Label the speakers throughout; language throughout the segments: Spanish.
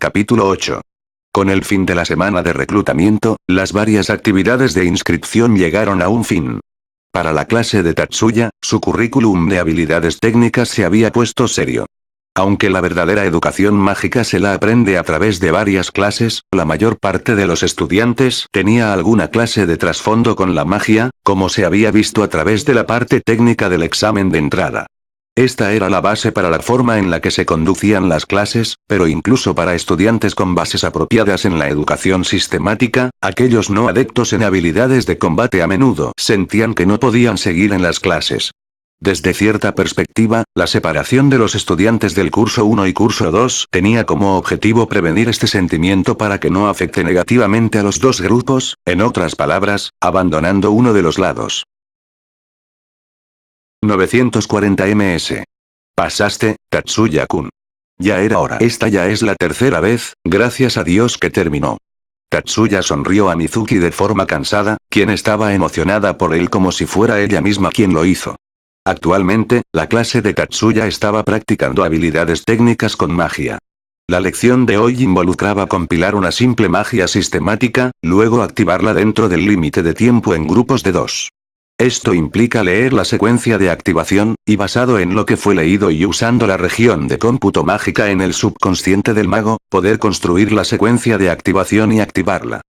Speaker 1: Capítulo 8. Con el fin de la semana de reclutamiento, las varias actividades de inscripción llegaron a un fin. Para la clase de Tatsuya, su currículum de habilidades técnicas se había puesto serio. Aunque la verdadera educación mágica se la aprende a través de varias clases, la mayor parte de los estudiantes tenía alguna clase de trasfondo con la magia, como se había visto a través de la parte técnica del examen de entrada. Esta era la base para la forma en la que se conducían las clases, pero incluso para estudiantes con bases apropiadas en la educación sistemática, aquellos no adeptos en habilidades de combate a menudo sentían que no podían seguir en las clases. Desde cierta perspectiva, la separación de los estudiantes del curso 1 y curso 2 tenía como objetivo prevenir este sentimiento para que no afecte negativamente a los dos grupos, en otras palabras, abandonando uno de los lados. 940 ms. Pasaste, Tatsuya-kun. Ya era hora. Esta ya es la tercera vez, gracias a Dios que terminó. Tatsuya sonrió a Mizuki de forma cansada, quien estaba emocionada por él como si fuera ella misma quien lo hizo. Actualmente, la clase de Tatsuya estaba practicando habilidades técnicas con magia. La lección de hoy involucraba compilar una simple magia sistemática, luego activarla dentro del límite de tiempo en grupos de 2. Esto implica leer la secuencia de activación, y basado en lo que fue leído y usando la región de cómputo mágica en el subconsciente del mago, poder construir la secuencia de activación y activarla.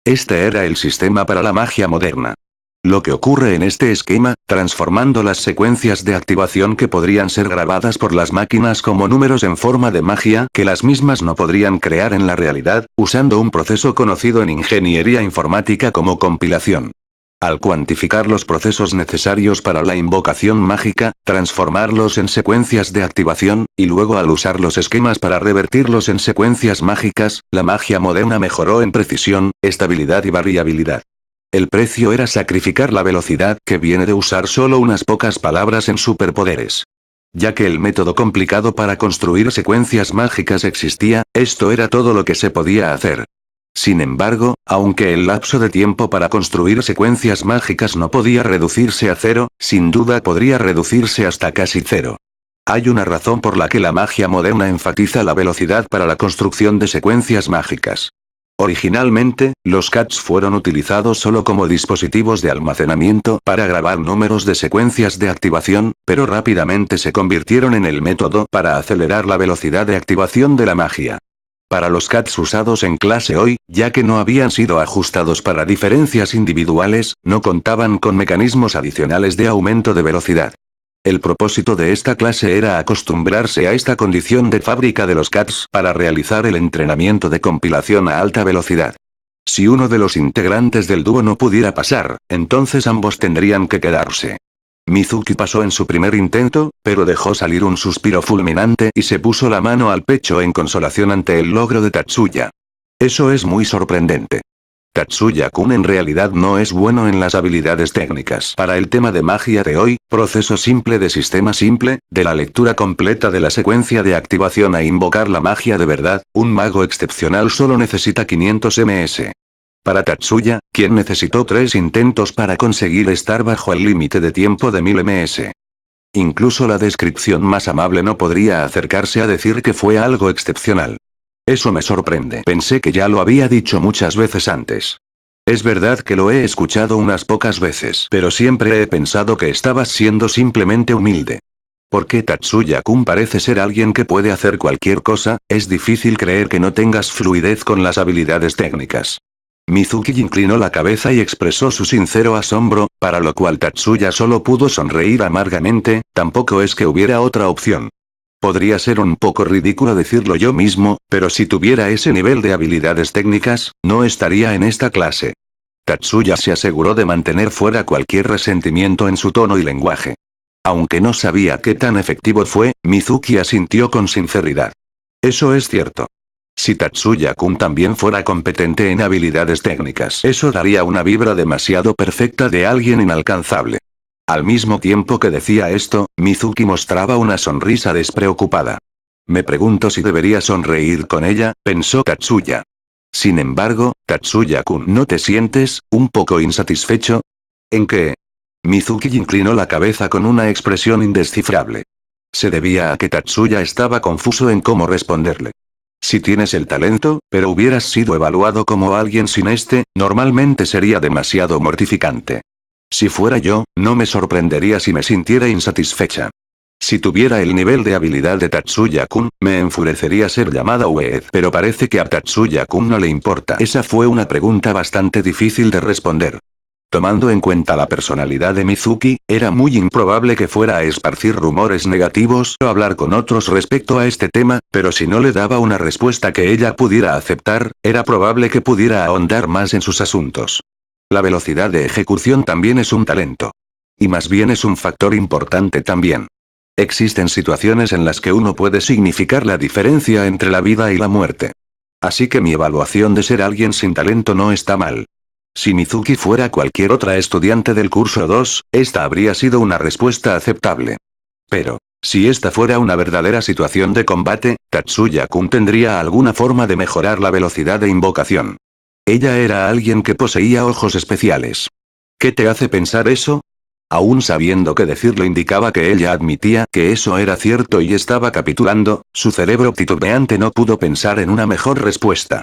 Speaker 1: Este era el sistema para la magia moderna. Lo que ocurre en este esquema, transformando las secuencias de activación que podrían ser grabadas por las máquinas como números en forma de magia que las mismas no podrían crear en la realidad, usando un proceso conocido en ingeniería informática como compilación. Al cuantificar los procesos necesarios para la invocación mágica, transformarlos en secuencias de activación, y luego al usar los esquemas para revertirlos en secuencias mágicas, la magia moderna mejoró en precisión, estabilidad y variabilidad. El precio era sacrificar la velocidad que viene de usar solo unas pocas palabras en superpoderes. Ya que el método complicado para construir secuencias mágicas existía, esto era todo lo que se podía hacer. Sin embargo, aunque el lapso de tiempo para construir secuencias mágicas no podía reducirse a 0, sin duda podría reducirse hasta casi 0. Hay una razón por la que la magia moderna enfatiza la velocidad para la construcción de secuencias mágicas. Originalmente, los CADs fueron utilizados solo como dispositivos de almacenamiento para grabar números de secuencias de activación, pero rápidamente se convirtieron en el método para acelerar la velocidad de activación de la magia. Para los CADs usados en clase hoy, ya que no habían sido ajustados para diferencias individuales, no contaban con mecanismos adicionales de aumento de velocidad. El propósito de esta clase era acostumbrarse a esta condición de fábrica de los CADs para realizar el entrenamiento de compilación a alta velocidad. Si uno de los integrantes del dúo no pudiera pasar, entonces ambos tendrían que quedarse. Mizuki pasó en su primer intento, pero dejó salir un suspiro fulminante y se puso la mano al pecho en consolación ante el logro de Tatsuya. Eso es muy sorprendente. Tatsuya-kun en realidad no es bueno en las habilidades técnicas. Para el tema de magia de hoy, proceso simple de sistema simple, de la lectura completa de la secuencia de activación a invocar la magia de verdad, un mago excepcional solo necesita 500 ms. Para Tatsuya, quien necesitó 3 intentos para conseguir estar bajo el límite de tiempo de 1000 ms. Incluso la descripción más amable no podría acercarse a decir que fue algo excepcional. Eso me sorprende. Pensé que ya lo había dicho muchas veces antes. Es verdad que lo he escuchado unas pocas veces, pero siempre he pensado que estabas siendo simplemente humilde. Porque Tatsuya-kun parece ser alguien que puede hacer cualquier cosa, es difícil creer que no tengas fluidez con las habilidades técnicas. Mizuki inclinó la cabeza y expresó su sincero asombro, para lo cual Tatsuya solo pudo sonreír amargamente, tampoco es que hubiera otra opción. Podría ser un poco ridículo decirlo yo mismo, pero si tuviera ese nivel de habilidades técnicas, no estaría en esta clase. Tatsuya se aseguró de mantener fuera cualquier resentimiento en su tono y lenguaje. Aunque no sabía qué tan efectivo fue, Mizuki asintió con sinceridad. Eso es cierto. Si Tatsuya-kun también fuera competente en habilidades técnicas, eso daría una vibra demasiado perfecta de alguien inalcanzable. Al mismo tiempo que decía esto, Mizuki mostraba una sonrisa despreocupada. Me pregunto si debería sonreír con ella, pensó Tatsuya. Sin embargo, Tatsuya-kun, ¿no te sientes un poco insatisfecho? ¿En qué? Mizuki inclinó la cabeza con una expresión indescifrable. Se debía a que Tatsuya estaba confuso en cómo responderle. Si tienes el talento, pero hubieras sido evaluado como alguien sin este, normalmente sería demasiado mortificante. Si fuera yo, no me sorprendería si me sintiera insatisfecha. Si tuviera el nivel de habilidad de Tatsuya-kun, me enfurecería ser llamada Ued, pero parece que a Tatsuya-kun no le importa. Esa fue una pregunta bastante difícil de responder. Tomando en cuenta la personalidad de Mizuki, era muy improbable que fuera a esparcir rumores negativos o hablar con otros respecto a este tema, pero si no le daba una respuesta que ella pudiera aceptar, era probable que pudiera ahondar más en sus asuntos. La velocidad de ejecución también es un talento. Y más bien es un factor importante también. Existen situaciones en las que uno puede significar la diferencia entre la vida y la muerte. Así que mi evaluación de ser alguien sin talento no está mal. Si Mizuki fuera cualquier otra estudiante del curso 2, esta habría sido una respuesta aceptable. Pero, si esta fuera una verdadera situación de combate, Tatsuya-kun tendría alguna forma de mejorar la velocidad de invocación. Ella era alguien que poseía ojos especiales. ¿Qué te hace pensar eso? Aún sabiendo que decirlo indicaba que ella admitía que eso era cierto y estaba capitulando, su cerebro titubeante no pudo pensar en una mejor respuesta.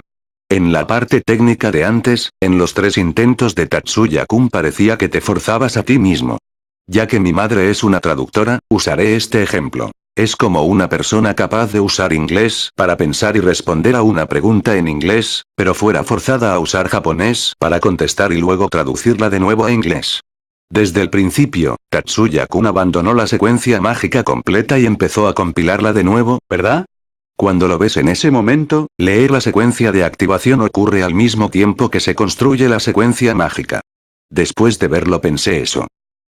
Speaker 1: En la parte técnica de antes, en los 3 intentos de Tatsuya-kun parecía que te forzabas a ti mismo. Ya que mi madre es una traductora, usaré este ejemplo. Es como una persona capaz de usar inglés para pensar y responder a una pregunta en inglés, pero fuera forzada a usar japonés para contestar y luego traducirla de nuevo a inglés. Desde el principio, Tatsuya-kun abandonó la secuencia mágica completa y empezó a compilarla de nuevo, ¿verdad? Cuando lo ves en ese momento, leer la secuencia de activación ocurre al mismo tiempo que se construye la secuencia mágica. Después de verlo pensé eso.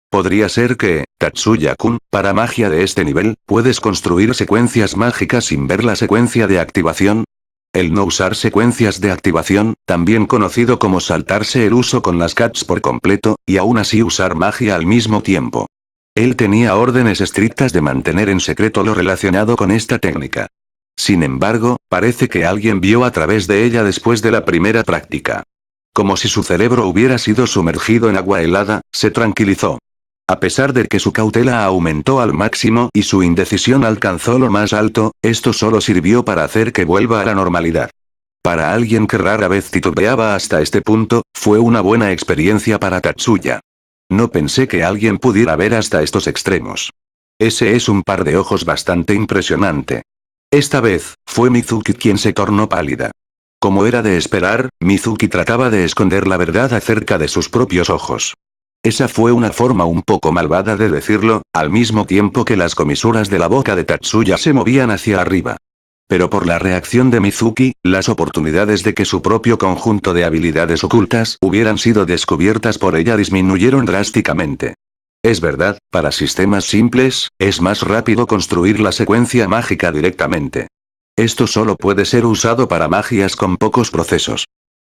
Speaker 1: Podría ser que, Tatsuya-kun, para magia de este nivel, puedes construir secuencias mágicas sin ver la secuencia de activación. El no usar secuencias de activación, también conocido como saltarse el uso con las CATs por completo, y aún así usar magia al mismo tiempo. Él tenía órdenes estrictas de mantener en secreto lo relacionado con esta técnica. Sin embargo, parece que alguien vio a través de ella después de la primera práctica. Como si su cerebro hubiera sido sumergido en agua helada, se tranquilizó. A pesar de que su cautela aumentó al máximo y su indecisión alcanzó lo más alto, esto solo sirvió para hacer que vuelva a la normalidad. Para alguien que rara vez titubeaba hasta este punto, fue una buena experiencia para Tatsuya. No pensé que alguien pudiera ver hasta estos extremos. Ese es un par de ojos bastante impresionante. Esta vez, fue Mizuki quien se tornó pálida. Como era de esperar, Mizuki trataba de esconder la verdad acerca de sus propios ojos. Esa fue una forma un poco malvada de decirlo, al mismo tiempo que las comisuras de la boca de Tatsuya se movían hacia arriba. Pero por la reacción de Mizuki, las oportunidades de que su propio conjunto de habilidades ocultas hubieran sido descubiertas por ella disminuyeron drásticamente. Es verdad, para sistemas simples, es más rápido construir la secuencia mágica directamente. Esto solo puede ser usado para magias con pocos procesos.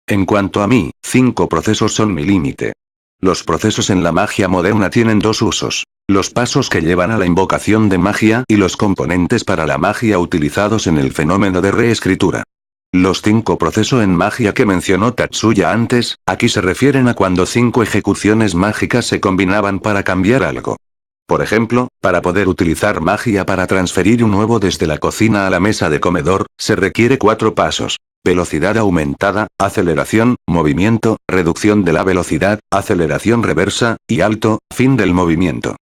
Speaker 1: En cuanto a mí, 5 procesos son mi límite. Los procesos en la magia moderna tienen 2 usos. Los pasos que llevan a la invocación de magia y los componentes para la magia utilizados en el fenómeno de reescritura. Los 5 procesos en magia que mencionó Tatsuya antes, aquí se refieren a cuando 5 ejecuciones mágicas se combinaban para cambiar algo. Por ejemplo, para poder utilizar magia para transferir un huevo desde la cocina a la mesa de comedor, se requiere 4 pasos. Velocidad aumentada, aceleración, movimiento, reducción de la velocidad, aceleración reversa, y alto, fin del movimiento.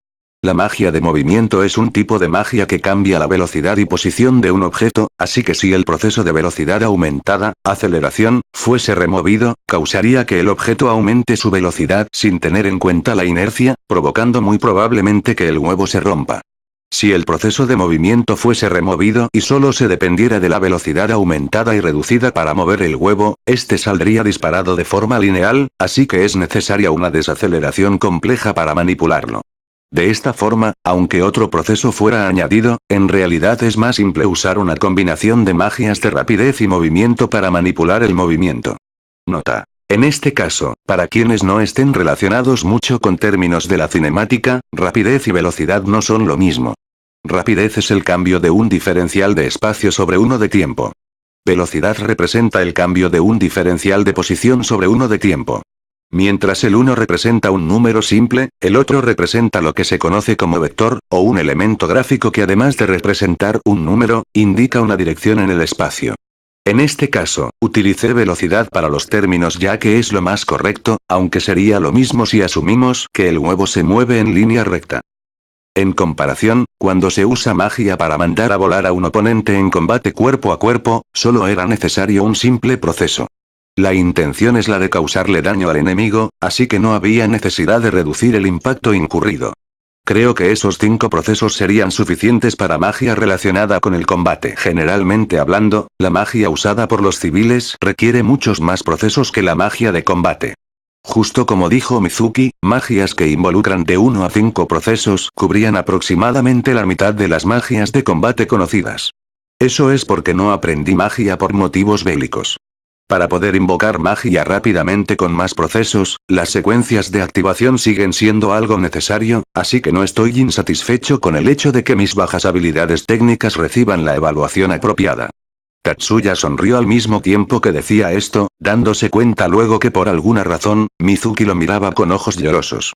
Speaker 1: La magia de movimiento es un tipo de magia que cambia la velocidad y posición de un objeto, así que si el proceso de velocidad aumentada, aceleración, fuese removido, causaría que el objeto aumente su velocidad sin tener en cuenta la inercia, provocando muy probablemente que el huevo se rompa. Si el proceso de movimiento fuese removido y solo se dependiera de la velocidad aumentada y reducida para mover el huevo, este saldría disparado de forma lineal, así que es necesaria una desaceleración compleja para manipularlo. De esta forma, aunque otro proceso fuera añadido, en realidad es más simple usar una combinación de magias de rapidez y movimiento para manipular el movimiento. Nota. En este caso, para quienes no estén relacionados mucho con términos de la cinemática, rapidez y velocidad no son lo mismo. Rapidez es el cambio de un diferencial de espacio sobre uno de tiempo. Velocidad representa el cambio de un diferencial de posición sobre uno de tiempo. Mientras el uno representa un número simple, el otro representa lo que se conoce como vector, o un elemento gráfico que además de representar un número, indica una dirección en el espacio. En este caso, utilicé velocidad para los términos ya que es lo más correcto, aunque sería lo mismo si asumimos que el huevo se mueve en línea recta. En comparación, cuando se usa magia para mandar a volar a un oponente en combate cuerpo a cuerpo, solo era necesario un simple proceso. La intención es la de causarle daño al enemigo, así que no había necesidad de reducir el impacto incurrido. Creo que esos 5 procesos serían suficientes para magia relacionada con el combate. Generalmente hablando, la magia usada por los civiles requiere muchos más procesos que la magia de combate. Justo como dijo Mizuki, magias que involucran de 1 a 5 procesos cubrían aproximadamente la mitad de las magias de combate conocidas. Eso es porque no aprendí magia por motivos bélicos. Para poder invocar magia rápidamente con más procesos, las secuencias de activación siguen siendo algo necesario, así que no estoy insatisfecho con el hecho de que mis bajas habilidades técnicas reciban la evaluación apropiada. Tatsuya sonrió al mismo tiempo que decía esto, dándose cuenta luego que por alguna razón, Mizuki lo miraba con ojos llorosos.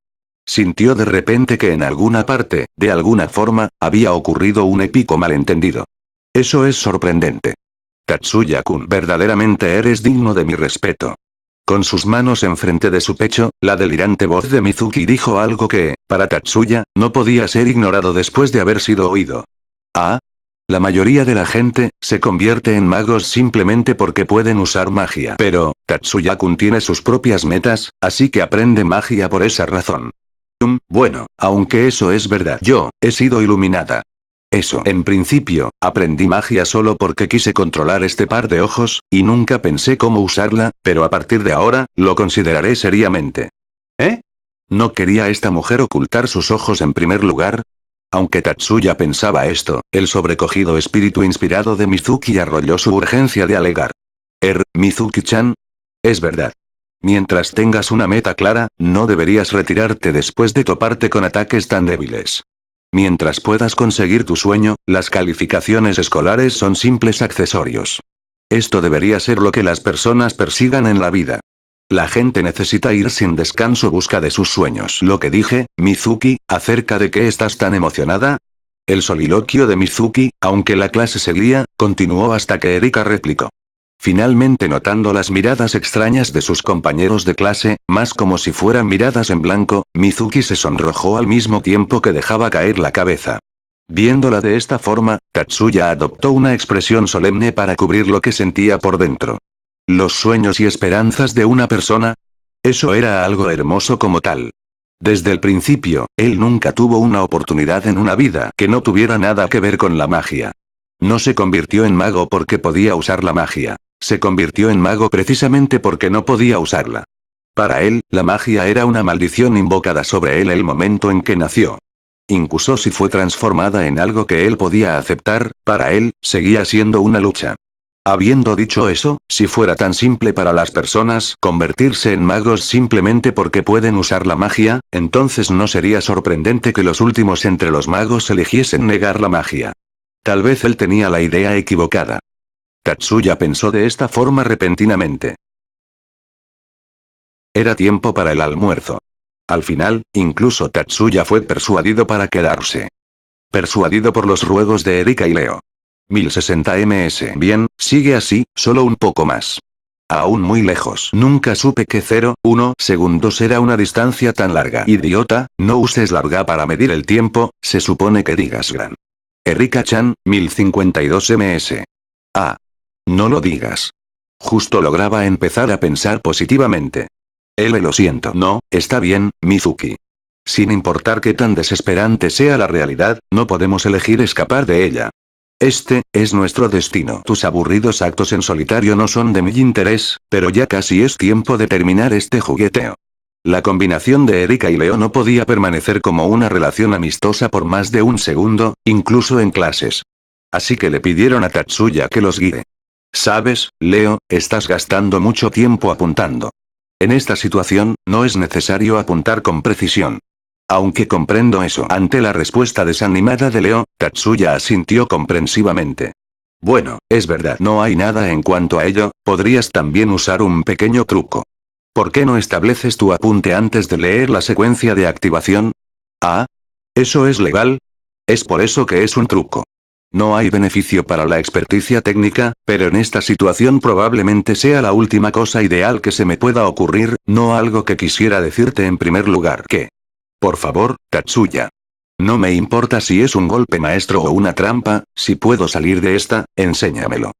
Speaker 1: Sintió de repente que en alguna parte, de alguna forma, había ocurrido un épico malentendido. Eso es sorprendente. Tatsuya-kun, verdaderamente eres digno de mi respeto. Con sus manos enfrente de su pecho, la delirante voz de Mizuki dijo algo que, para Tatsuya, no podía ser ignorado después de haber sido oído. ¿Ah? La mayoría de la gente, se convierte en magos simplemente porque pueden usar magia. Pero, Tatsuya-kun tiene sus propias metas, así que aprende magia por esa razón. Bueno, aunque eso es verdad, yo, he sido iluminada. Eso, en principio, aprendí magia solo porque quise controlar este par de ojos, y nunca pensé cómo usarla, pero a partir de ahora, lo consideraré seriamente. ¿Eh? ¿No quería esta mujer ocultar sus ojos en primer lugar? Aunque Tatsuya pensaba esto, el sobrecogido espíritu inspirado de Mizuki arrolló su urgencia de alegar. Mizuki-chan. Es verdad. Mientras tengas una meta clara, no deberías retirarte después de toparte con ataques tan débiles. Mientras puedas conseguir tu sueño, las calificaciones escolares son simples accesorios. Esto debería ser lo que las personas persigan en la vida. La gente necesita ir sin descanso busca de sus sueños. Lo que dije, Mizuki, ¿acerca de qué estás tan emocionada? El soliloquio de Mizuki, aunque la clase seguía, continuó hasta que Erika replicó. Finalmente notando las miradas extrañas de sus compañeros de clase, más como si fueran miradas en blanco, Mizuki se sonrojó al mismo tiempo que dejaba caer la cabeza. Viéndola de esta forma, Tatsuya adoptó una expresión solemne para cubrir lo que sentía por dentro. ¿Los sueños y esperanzas de una persona? Eso era algo hermoso como tal. Desde el principio, él nunca tuvo una oportunidad en una vida que no tuviera nada que ver con la magia. No se convirtió en mago porque podía usar la magia. Se convirtió en mago precisamente porque no podía usarla. Para él, la magia era una maldición invocada sobre él el momento en que nació. Incluso si fue transformada en algo que él podía aceptar, para él, seguía siendo una lucha. Habiendo dicho eso, si fuera tan simple para las personas convertirse en magos simplemente porque pueden usar la magia, entonces no sería sorprendente que los últimos entre los magos eligiesen negar la magia. Tal vez él tenía la idea equivocada. Tatsuya pensó de esta forma repentinamente. Era tiempo para el almuerzo. Al final, incluso Tatsuya fue persuadido para quedarse. Persuadido por los ruegos de Erika y Leo. 1060 ms. Bien, sigue así, solo un poco más. Aún muy lejos. Nunca supe que 0,1 segundos era una distancia tan larga. Idiota, no uses larga para medir el tiempo, se supone que digas gran. Erika-chan, 1052 ms. Ah. No lo digas. Justo lograba empezar a pensar positivamente. Lo siento. No, está bien, Mizuki. Sin importar qué tan desesperante sea la realidad, no podemos elegir escapar de ella. Este, es nuestro destino. Tus aburridos actos en solitario no son de mi interés, pero ya casi es tiempo de terminar este jugueteo. La combinación de Erika y Leo no podía permanecer como una relación amistosa por más de un segundo, incluso en clases. Así que le pidieron a Tatsuya que los guíe. Sabes, Leo, estás gastando mucho tiempo apuntando. En esta situación, no es necesario apuntar con precisión. Aunque comprendo eso. Ante la respuesta desanimada de Leo, Tatsuya asintió comprensivamente. Bueno, es verdad. No hay nada en cuanto a ello, podrías también usar un pequeño truco. ¿Por qué no estableces tu apunte antes de leer la secuencia de activación? Ah. ¿Eso es legal? Es por eso que es un truco. No hay beneficio para la experticia técnica, pero en esta situación probablemente sea la última cosa ideal que se me pueda ocurrir, no algo que quisiera decirte en primer lugar que... Por favor, Tatsuya. No me importa si es un golpe maestro o una trampa, si puedo salir de esta, enséñamelo.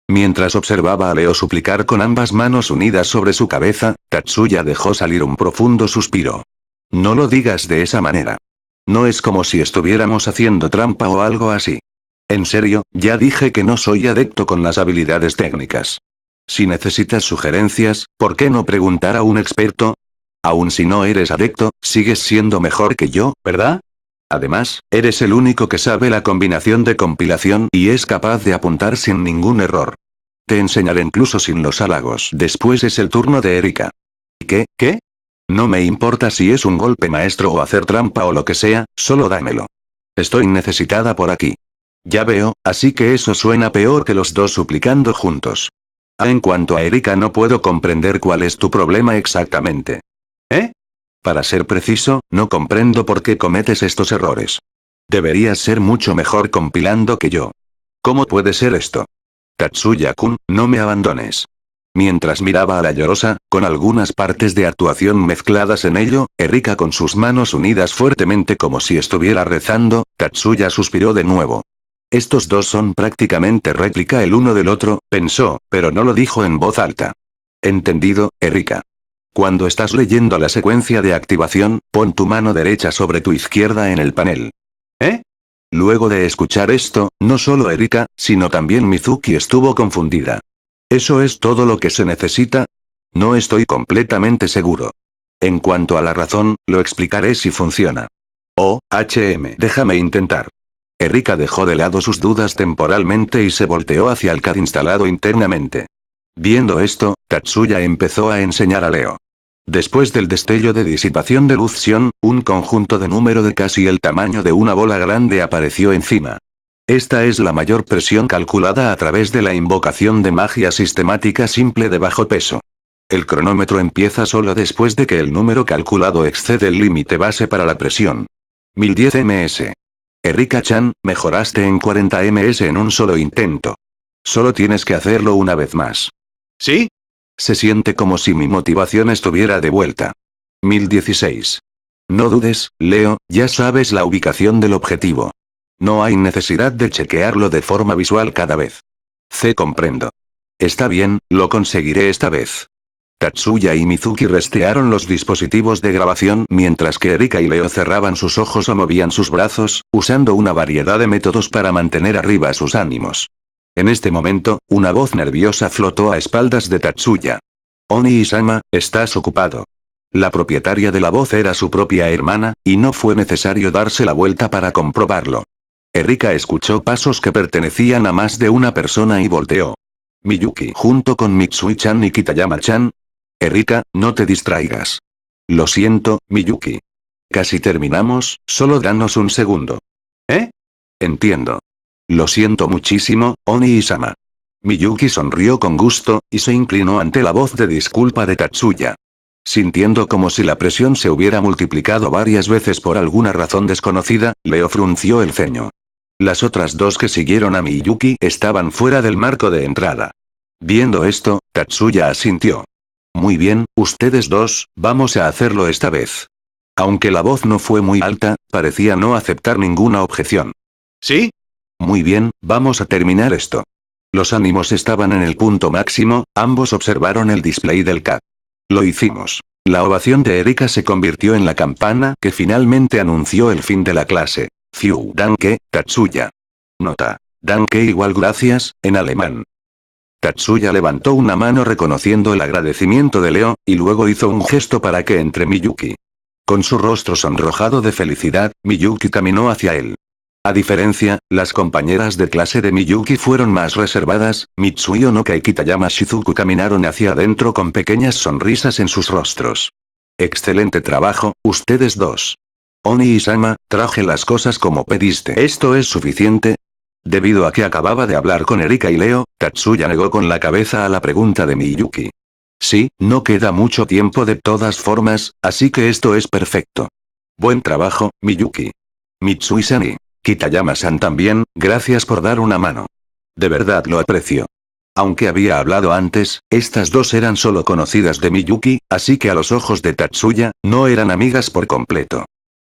Speaker 1: Mientras observaba a Leo suplicar con ambas manos unidas sobre su cabeza, Tatsuya dejó salir un profundo suspiro. No lo digas de esa manera. No es como si estuviéramos haciendo trampa o algo así. En serio, ya dije que no soy adepto con las habilidades técnicas. Si necesitas sugerencias, ¿por qué no preguntar a un experto? Aun si no eres adepto, sigues siendo mejor que yo, ¿verdad? Además, eres el único que sabe la combinación de compilación y es capaz de apuntar sin ningún error. Te enseñaré incluso sin los halagos. Después es el turno de Erika. ¿Qué? ¿Qué? No me importa si es un golpe maestro o hacer trampa o lo que sea, solo dámelo. Estoy necesitada por aquí. Ya veo, así que eso suena peor que los dos suplicando juntos. En cuanto a Erika, no puedo comprender cuál es tu problema exactamente. ¿Eh? Para ser preciso, no comprendo por qué cometes estos errores. Deberías ser mucho mejor compilando que yo. ¿Cómo puede ser esto? Tatsuya-kun, no me abandones. Mientras miraba a la llorosa, con algunas partes de actuación mezcladas en ello, Erika con sus manos unidas fuertemente como si estuviera rezando, Tatsuya suspiró de nuevo. Estos dos son prácticamente réplica el uno del otro, pensó, pero no lo dijo en voz alta. Entendido, Erika. Cuando estás leyendo la secuencia de activación, pon tu mano derecha sobre tu izquierda en el panel. ¿Eh? Luego de escuchar esto, no solo Erika, sino también Mizuki estuvo confundida. ¿Eso es todo lo que se necesita? No estoy completamente seguro. En cuanto a la razón, lo explicaré si funciona. Oh, déjame intentar. Erika dejó de lado sus dudas temporalmente y se volteó hacia el CAD instalado internamente. Viendo esto, Tatsuya empezó a enseñar a Leo. Después del destello de disipación de luz Sion, un conjunto de número de casi el tamaño de una bola grande apareció encima. Esta es la mayor presión calculada a través de la invocación de magia sistemática simple de bajo peso. El cronómetro empieza solo después de que el número calculado excede el límite base para la presión. 1010 ms. Erika-chan, mejoraste en 40 ms en un solo intento. Solo tienes que hacerlo una vez más. ¿Sí? Se siente como si mi motivación estuviera de vuelta. 1016. No dudes, Leo, ya sabes la ubicación del objetivo. No hay necesidad de chequearlo de forma visual cada vez. Comprendo. Está bien, lo conseguiré esta vez. Tatsuya y Mizuki rastrearon los dispositivos de grabación mientras que Erika y Leo cerraban sus ojos o movían sus brazos, usando una variedad de métodos para mantener arriba sus ánimos. En este momento, una voz nerviosa flotó a espaldas de Tatsuya. Oni-sama, estás ocupado. La propietaria de la voz era su propia hermana, y no fue necesario darse la vuelta para comprobarlo. Erika escuchó pasos que pertenecían a más de una persona y volteó. Miyuki junto con Mitsui-chan y Kitayama-chan. Erika, no te distraigas. Lo siento, Miyuki. Casi terminamos, solo danos un segundo. ¿Eh? Entiendo. Lo siento muchísimo, Oni-sama. Miyuki sonrió con gusto, y se inclinó ante la voz de disculpa de Tatsuya. Sintiendo como si la presión se hubiera multiplicado varias veces por alguna razón desconocida, Leo frunció el ceño. Las otras dos que siguieron a Miyuki estaban fuera del marco de entrada. Viendo esto, Tatsuya asintió. Muy bien, ustedes dos, vamos a hacerlo esta vez. Aunque la voz no fue muy alta, parecía no aceptar ninguna objeción. ¿Sí? Muy bien, vamos a terminar esto. Los ánimos estaban en el punto máximo, ambos observaron el display del CAD. Lo hicimos. La ovación de Erika se convirtió en la campana que finalmente anunció el fin de la clase. Fiu danke, Tatsuya. Nota. Danke igual gracias, en alemán. Tatsuya levantó una mano reconociendo el agradecimiento de Leo, y luego hizo un gesto para que entre Miyuki. Con su rostro sonrojado de felicidad, Miyuki caminó hacia él. A diferencia, las compañeras de clase de Miyuki fueron más reservadas, Mitsui Onoka y Kitayama Shizuku caminaron hacia adentro con pequeñas sonrisas en sus rostros. Excelente trabajo, ustedes dos. Oni-sama, traje las cosas como pediste. ¿Esto es suficiente? Debido a que acababa de hablar con Erika y Leo, Tatsuya negó con la cabeza a la pregunta de Miyuki. Sí, no queda mucho tiempo de todas formas, así que esto es perfecto. Buen trabajo, Miyuki. Mitsui-san. Kitayama-san también, gracias por dar una mano. De verdad lo aprecio. Aunque había hablado antes, estas dos eran solo conocidas de Miyuki, así que a los ojos de Tatsuya, no eran amigas por completo.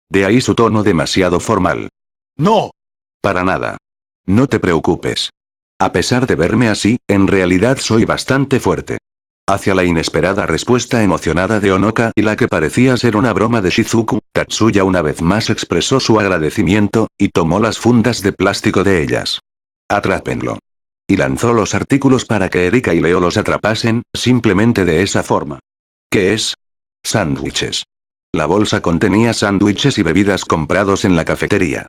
Speaker 1: De ahí su tono demasiado formal.
Speaker 2: No.
Speaker 1: Para nada. No te preocupes. A pesar de verme así, en realidad soy bastante fuerte. Hacia la inesperada respuesta emocionada de Onoka y la que parecía ser una broma de Shizuku, Tatsuya una vez más expresó su agradecimiento, y tomó las fundas de plástico de ellas. Atrápenlo. Y lanzó los artículos para que Erika y Leo los atrapasen, simplemente de esa forma. ¿Qué es? Sándwiches. La bolsa contenía sándwiches y bebidas comprados en la cafetería.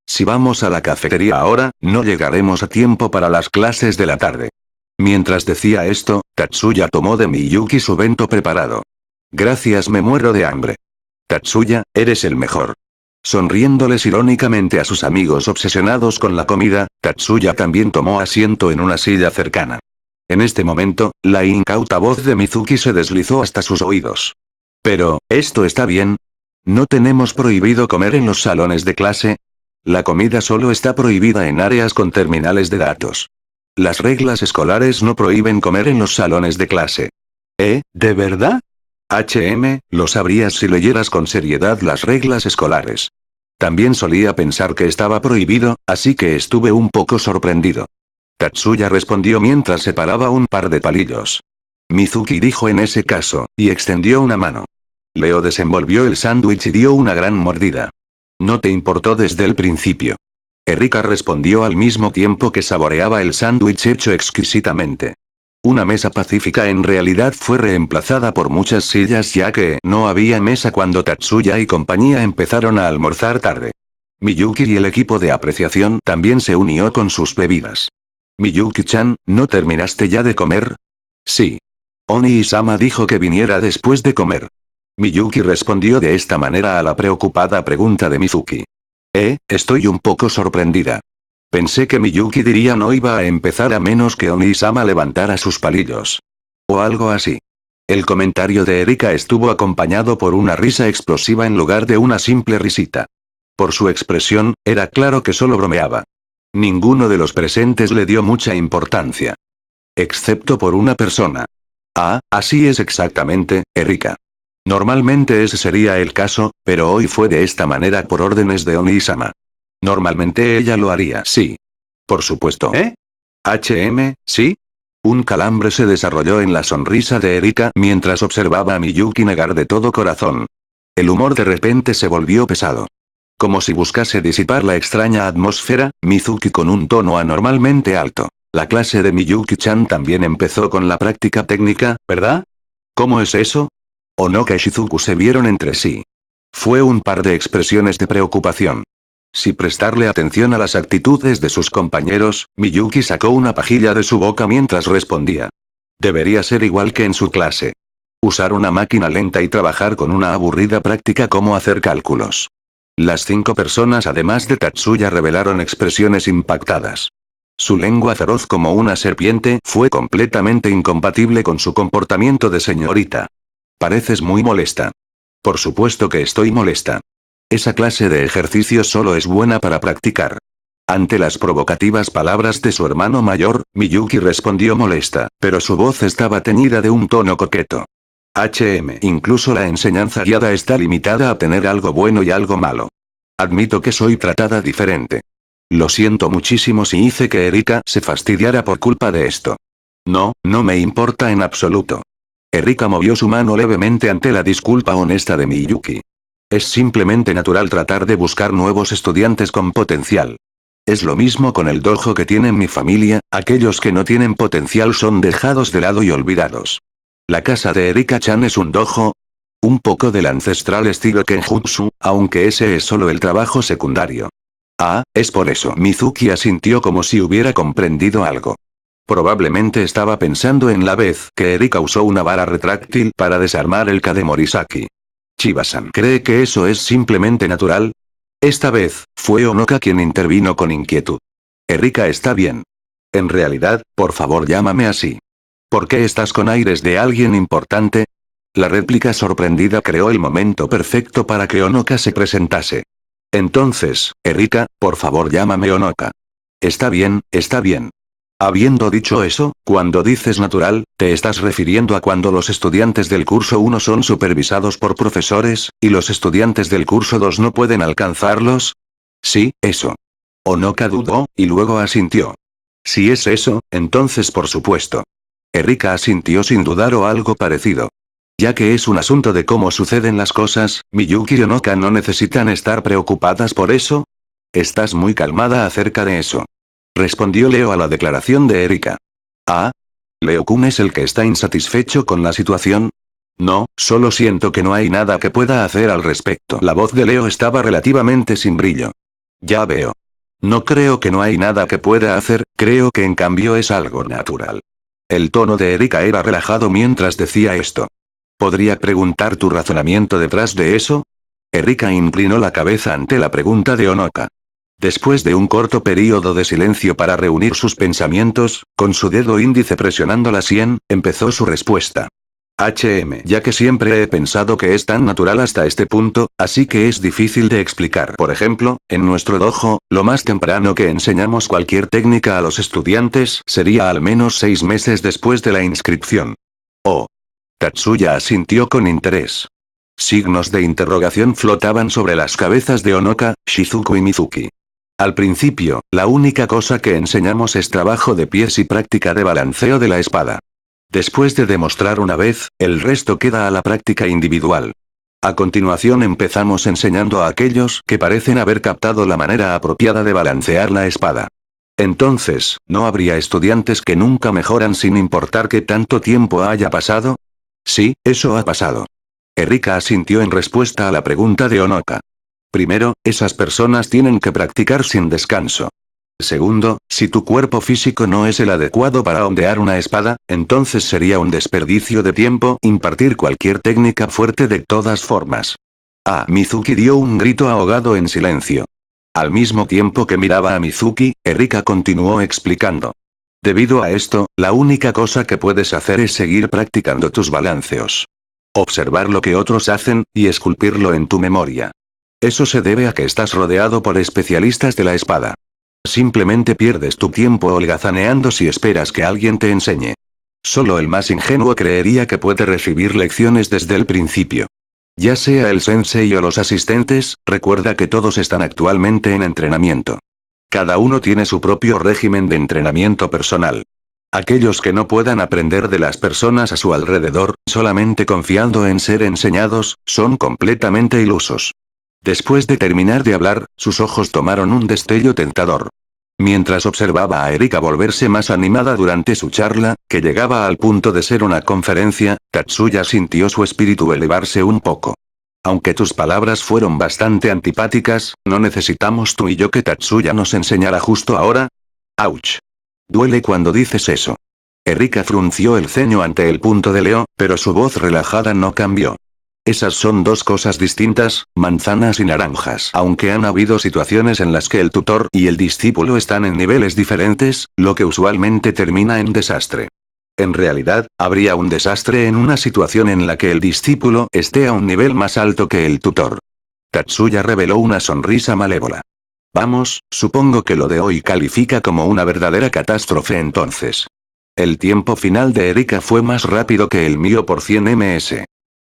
Speaker 1: Si vamos a la cafetería ahora, no llegaremos a tiempo para las clases de la tarde. Mientras decía esto, Tatsuya tomó de Miyuki su bento preparado. Gracias, me muero de hambre. Tatsuya, eres el mejor. Sonriéndoles irónicamente a sus amigos obsesionados con la comida, Tatsuya también tomó asiento en una silla cercana. En este momento, la incauta voz de Mizuki se deslizó hasta sus oídos. Pero, ¿esto está bien? ¿No tenemos prohibido comer en los salones de clase? La comida solo está prohibida en áreas con terminales de datos. Las reglas escolares no prohíben comer en los salones de clase. ¿De verdad? Lo sabrías si leyeras con seriedad las reglas escolares. También solía pensar que estaba prohibido, así que estuve un poco sorprendido. Tatsuya respondió mientras separaba un par de palillos. Mizuki dijo en ese caso, y extendió una mano. Leo desenvolvió el sándwich y dio una gran mordida. ¿No te importó desde el principio? Erika respondió al mismo tiempo que saboreaba el sándwich hecho exquisitamente. Una mesa pacífica en realidad fue reemplazada por muchas sillas ya que no había mesa cuando Tatsuya y compañía empezaron a almorzar tarde. Miyuki y el equipo de apreciación también se unió con sus bebidas. Miyuki-chan, ¿no terminaste ya de comer? Sí. Oni-sama dijo que viniera después de comer. Miyuki respondió de esta manera a la preocupada pregunta de Mizuki. Estoy un poco sorprendida. Pensé que Miyuki diría no iba a empezar a menos que Oni-sama levantara sus palillos. O algo así. El comentario de Erika estuvo acompañado por una risa explosiva en lugar de una simple risita. Por su expresión, era claro que solo bromeaba. Ninguno de los presentes le dio mucha importancia. Excepto por una persona. Así es exactamente, Erika. Normalmente ese sería el caso, pero hoy fue de esta manera por órdenes de Oni-sama. Normalmente ella lo haría, sí. Por supuesto. ¿Sí? Un calambre se desarrolló en la sonrisa de Erika mientras observaba a Miyuki negar de todo corazón. El humor de repente se volvió pesado. Como si buscase disipar la extraña atmósfera, Mizuki con un tono anormalmente alto. La clase de Miyuki-chan también empezó con la práctica técnica, ¿verdad? ¿Cómo es eso? Onoka y Shizuku se vieron entre sí. Fue un par de expresiones de preocupación. Sin prestarle atención a las actitudes de sus compañeros, Miyuki sacó una pajilla de su boca mientras respondía. Debería ser igual que en su clase. Usar una máquina lenta y trabajar con una aburrida práctica como hacer cálculos. Las 5 personas además de Tatsuya revelaron expresiones impactadas. Su lengua feroz como una serpiente fue completamente incompatible con su comportamiento de señorita. Pareces muy molesta. Por supuesto que estoy molesta. Esa clase de ejercicio solo es buena para practicar. Ante las provocativas palabras de su hermano mayor, Miyuki respondió molesta, pero su voz estaba teñida de un tono coqueto. Incluso la enseñanza guiada está limitada a tener algo bueno y algo malo. Admito que soy tratada diferente. Lo siento muchísimo si hice que Erika se fastidiara por culpa de esto. No me importa en absoluto. Erika movió su mano levemente ante la disculpa honesta de Miyuki. Es simplemente natural tratar de buscar nuevos estudiantes con potencial. Es lo mismo con el dojo que tiene mi familia, aquellos que no tienen potencial son dejados de lado y olvidados. La casa de Erika-chan es un dojo. Un poco del ancestral estilo Kenjutsu, aunque ese es solo el trabajo secundario. Es por eso. Mizuki asintió como si hubiera comprendido algo. Probablemente estaba pensando en la vez que Erika usó una vara retráctil para desarmar el Kademorisaki. Chiba-san cree que eso es simplemente natural. Esta vez, fue Onoka quien intervino con inquietud. Erika está bien. En realidad, por favor llámame así. ¿Por qué estás con aires de alguien importante? La réplica sorprendida creó el momento perfecto para que Onoka se presentase. Entonces, Erika, por favor llámame Onoka. Está bien, está bien. Habiendo dicho eso, cuando dices natural, ¿te estás refiriendo a cuando los estudiantes del curso 1 son supervisados por profesores, y los estudiantes del curso 2 no pueden alcanzarlos? Sí, eso. Onoka dudó, y luego asintió. Si es eso, entonces por supuesto. Erika asintió sin dudar o algo parecido. Ya que es un asunto de cómo suceden las cosas, Miyuki y Onoka no necesitan estar preocupadas por eso. Estás muy calmada acerca de eso. Respondió Leo a la declaración de Erika. Ah. ¿Leo-kun es el que está insatisfecho con la situación? No, solo siento que no hay nada que pueda hacer al respecto. La voz de Leo estaba relativamente sin brillo. Ya veo. No creo que no hay nada que pueda hacer, creo que en cambio es algo natural. El tono de Erika era relajado mientras decía esto. ¿Podría preguntar tu razonamiento detrás de eso? Erika inclinó la cabeza ante la pregunta de Onoka. Después de un corto período de silencio para reunir sus pensamientos, con su dedo índice presionando la sien, empezó su respuesta. Ya que siempre he pensado que es tan natural hasta este punto, así que es difícil de explicar. Por ejemplo, en nuestro dojo, lo más temprano que enseñamos cualquier técnica a los estudiantes sería al menos 6 meses después de la inscripción. Oh. Tatsuya asintió con interés. Signos de interrogación flotaban sobre las cabezas de Onoka, Shizuku y Mizuki. Al principio, la única cosa que enseñamos es trabajo de pies y práctica de balanceo de la espada. Después de demostrar una vez, el resto queda a la práctica individual. A continuación empezamos enseñando a aquellos que parecen haber captado la manera apropiada de balancear la espada. Entonces, ¿no habría estudiantes que nunca mejoran sin importar qué tanto tiempo haya pasado? Sí, eso ha pasado. Erika asintió en respuesta a la pregunta de Onoka. Primero, esas personas tienen que practicar sin descanso. Segundo, si tu cuerpo físico no es el adecuado para ondear una espada, entonces sería un desperdicio de tiempo impartir cualquier técnica fuerte de todas formas. Mizuki dio un grito ahogado en silencio. Al mismo tiempo que miraba a Mizuki, Erika continuó explicando. Debido a esto, la única cosa que puedes hacer es seguir practicando tus balanceos. Observar lo que otros hacen, y esculpirlo en tu memoria. Eso se debe a que estás rodeado por especialistas de la espada. Simplemente pierdes tu tiempo holgazaneando si esperas que alguien te enseñe. Solo el más ingenuo creería que puede recibir lecciones desde el principio. Ya sea el sensei o los asistentes, recuerda que todos están actualmente en entrenamiento. Cada uno tiene su propio régimen de entrenamiento personal. Aquellos que no puedan aprender de las personas a su alrededor, solamente confiando en ser enseñados, son completamente ilusos. Después de terminar de hablar, sus ojos tomaron un destello tentador. Mientras observaba a Erika volverse más animada durante su charla, que llegaba al punto de ser una conferencia, Tatsuya sintió su espíritu elevarse un poco. Aunque tus palabras fueron bastante antipáticas, ¿no necesitamos tú y yo que Tatsuya nos enseñara justo ahora? ¡Auch! Duele cuando dices eso. Erika frunció el ceño ante el punto de Leo, pero su voz relajada no cambió. Esas son dos cosas distintas, manzanas y naranjas. Aunque han habido situaciones en las que el tutor y el discípulo están en niveles diferentes, lo que usualmente termina en desastre. En realidad, habría un desastre en una situación en la que el discípulo esté a un nivel más alto que el tutor. Tatsuya reveló una sonrisa malévola. Vamos, supongo que lo de hoy califica como una verdadera catástrofe entonces. El tiempo final de Erika fue más rápido que el mío por 100 ms.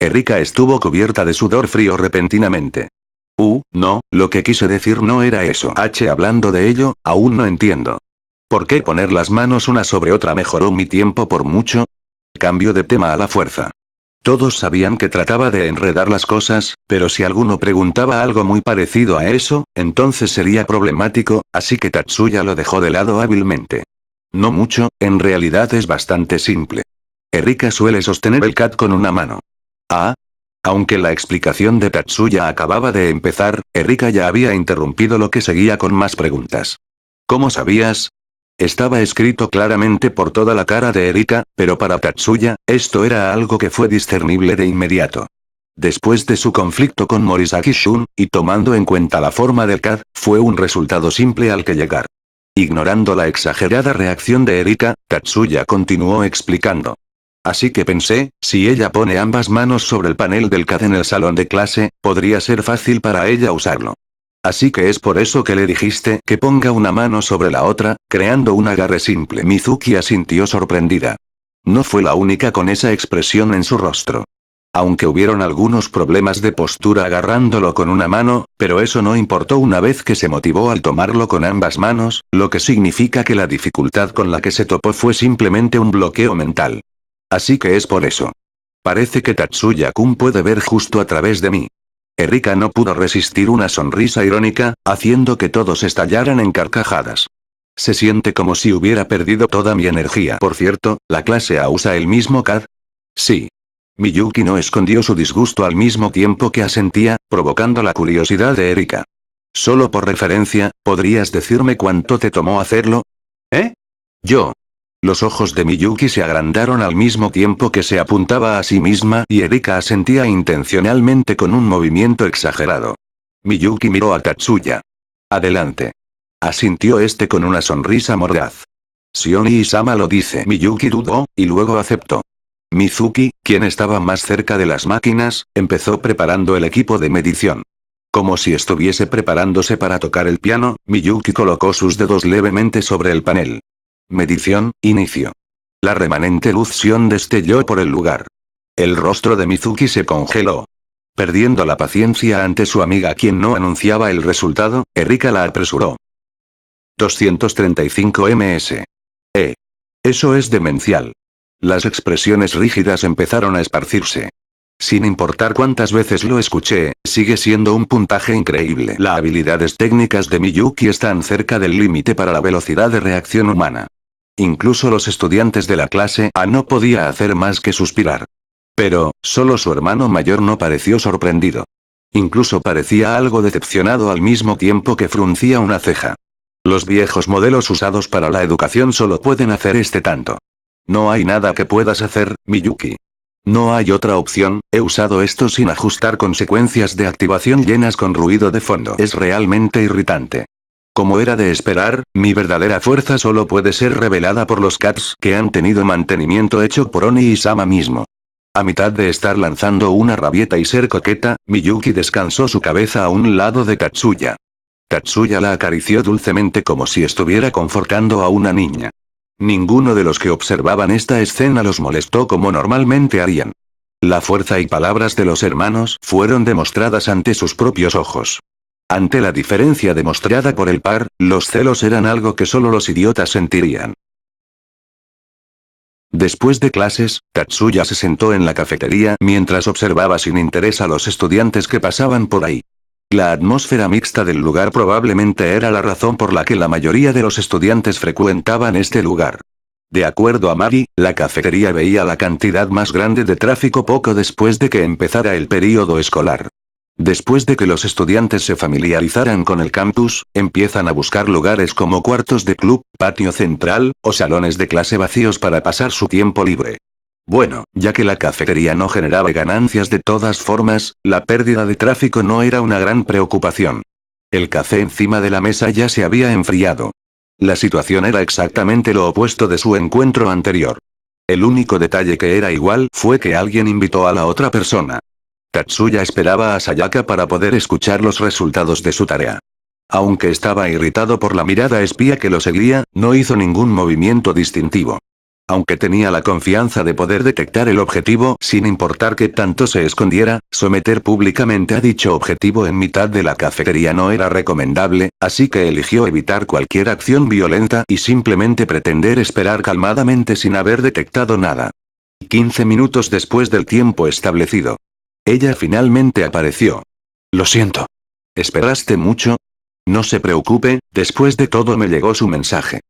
Speaker 1: Erika estuvo cubierta de sudor frío repentinamente. No, lo que quise decir no era eso. Hablando de ello, aún no entiendo. ¿Por qué poner las manos una sobre otra mejoró mi tiempo por mucho? Cambio de tema a la fuerza. Todos sabían que trataba de enredar las cosas, pero si alguno preguntaba algo muy parecido a eso, entonces sería problemático, así que Tatsuya lo dejó de lado hábilmente. No mucho, en realidad es bastante simple. Erika suele sostener el cat con una mano. Aunque la explicación de Tatsuya acababa de empezar, Erika ya había interrumpido lo que seguía con más preguntas. ¿Cómo sabías? Estaba escrito claramente por toda la cara de Erika, pero para Tatsuya, esto era algo que fue discernible de inmediato. Después de su conflicto con Morisaki Shun, y tomando en cuenta la forma del CAD, fue un resultado simple al que llegar. Ignorando la exagerada reacción de Erika, Tatsuya continuó explicando. Así que pensé, si ella pone ambas manos sobre el panel del CAD en el salón de clase, podría ser fácil para ella usarlo. Así que es por eso que le dijiste que ponga una mano sobre la otra, creando un agarre simple. Mizuki asintió sorprendida. No fue la única con esa expresión en su rostro. Aunque hubieron algunos problemas de postura agarrándolo con una mano, pero eso no importó una vez que se motivó al tomarlo con ambas manos, lo que significa que la dificultad con la que se topó fue simplemente un bloqueo mental. Así que es por eso. Parece que Tatsuya-kun puede ver justo a través de mí. Erika no pudo resistir una sonrisa irónica, haciendo que todos estallaran en carcajadas. Se siente como si hubiera perdido toda mi energía. Por cierto, ¿la clase A usa el mismo CAD? Sí. Miyuki no escondió su disgusto al mismo tiempo que asentía, provocando la curiosidad de Erika. Solo por referencia, ¿podrías decirme cuánto te tomó hacerlo? ¿Eh? Yo. Los ojos de Miyuki se agrandaron al mismo tiempo que se apuntaba a sí misma y Erika asentía intencionalmente con un movimiento exagerado. Miyuki miró a Tatsuya. Adelante. Asintió este con una sonrisa mordaz. Shioni-sama lo dice. Miyuki dudó, y luego aceptó. Mizuki, quien estaba más cerca de las máquinas, empezó preparando el equipo de medición. Como si estuviese preparándose para tocar el piano, Miyuki colocó sus dedos levemente sobre el panel. Medición, inicio. La remanente luz Sion destelló por el lugar. El rostro de Mizuki se congeló. Perdiendo la paciencia ante su amiga quien no anunciaba el resultado, Erika la apresuró. 235 ms. Eso es demencial. Las expresiones rígidas empezaron a esparcirse. Sin importar cuántas veces lo escuché, sigue siendo un puntaje increíble. Las habilidades técnicas de Miyuki están cerca del límite para la velocidad de reacción humana. Incluso los estudiantes de la clase A no podía hacer más que suspirar. Pero, solo su hermano mayor no pareció sorprendido. Incluso parecía algo decepcionado al mismo tiempo que fruncía una ceja. Los viejos modelos usados para la educación solo pueden hacer este tanto. No hay nada que puedas hacer, Miyuki. No hay otra opción, he usado esto sin ajustar consecuencias de activación llenas con ruido de fondo. Es realmente irritante. Como era de esperar, mi verdadera fuerza solo puede ser revelada por los CADs que han tenido mantenimiento hecho por Oni y Sama mismo. A mitad de estar lanzando una rabieta y ser coqueta, Miyuki descansó su cabeza a un lado de Tatsuya. Tatsuya la acarició dulcemente como si estuviera confortando a una niña. Ninguno de los que observaban esta escena los molestó como normalmente harían. La fuerza y palabras de los hermanos fueron demostradas ante sus propios ojos. Ante la diferencia demostrada por el par, los celos eran algo que solo los idiotas sentirían. Después de clases, Tatsuya se sentó en la cafetería mientras observaba sin interés a los estudiantes que pasaban por ahí. La atmósfera mixta del lugar probablemente era la razón por la que la mayoría de los estudiantes frecuentaban este lugar. De acuerdo a Mari, la cafetería veía la cantidad más grande de tráfico poco después de que empezara el período escolar. Después de que los estudiantes se familiarizaran con el campus, empiezan a buscar lugares como cuartos de club, patio central, o salones de clase vacíos para pasar su tiempo libre. Bueno, ya que la cafetería no generaba ganancias de todas formas, la pérdida de tráfico no era una gran preocupación. El café encima de la mesa ya se había enfriado. La situación era exactamente lo opuesto de su encuentro anterior. El único detalle que era igual fue que alguien invitó a la otra persona. Tatsuya esperaba a Sayaka para poder escuchar los resultados de su tarea. Aunque estaba irritado por la mirada espía que lo seguía, no hizo ningún movimiento distintivo. Aunque tenía la confianza de poder detectar el objetivo sin importar que tanto se escondiera, someter públicamente a dicho objetivo en mitad de la cafetería no era recomendable, así que eligió evitar cualquier acción violenta y simplemente pretender esperar calmadamente sin haber detectado nada. 15 minutos después del tiempo establecido. Ella finalmente apareció. Lo siento. ¿Esperaste mucho? No se preocupe, después de todo me llegó su mensaje.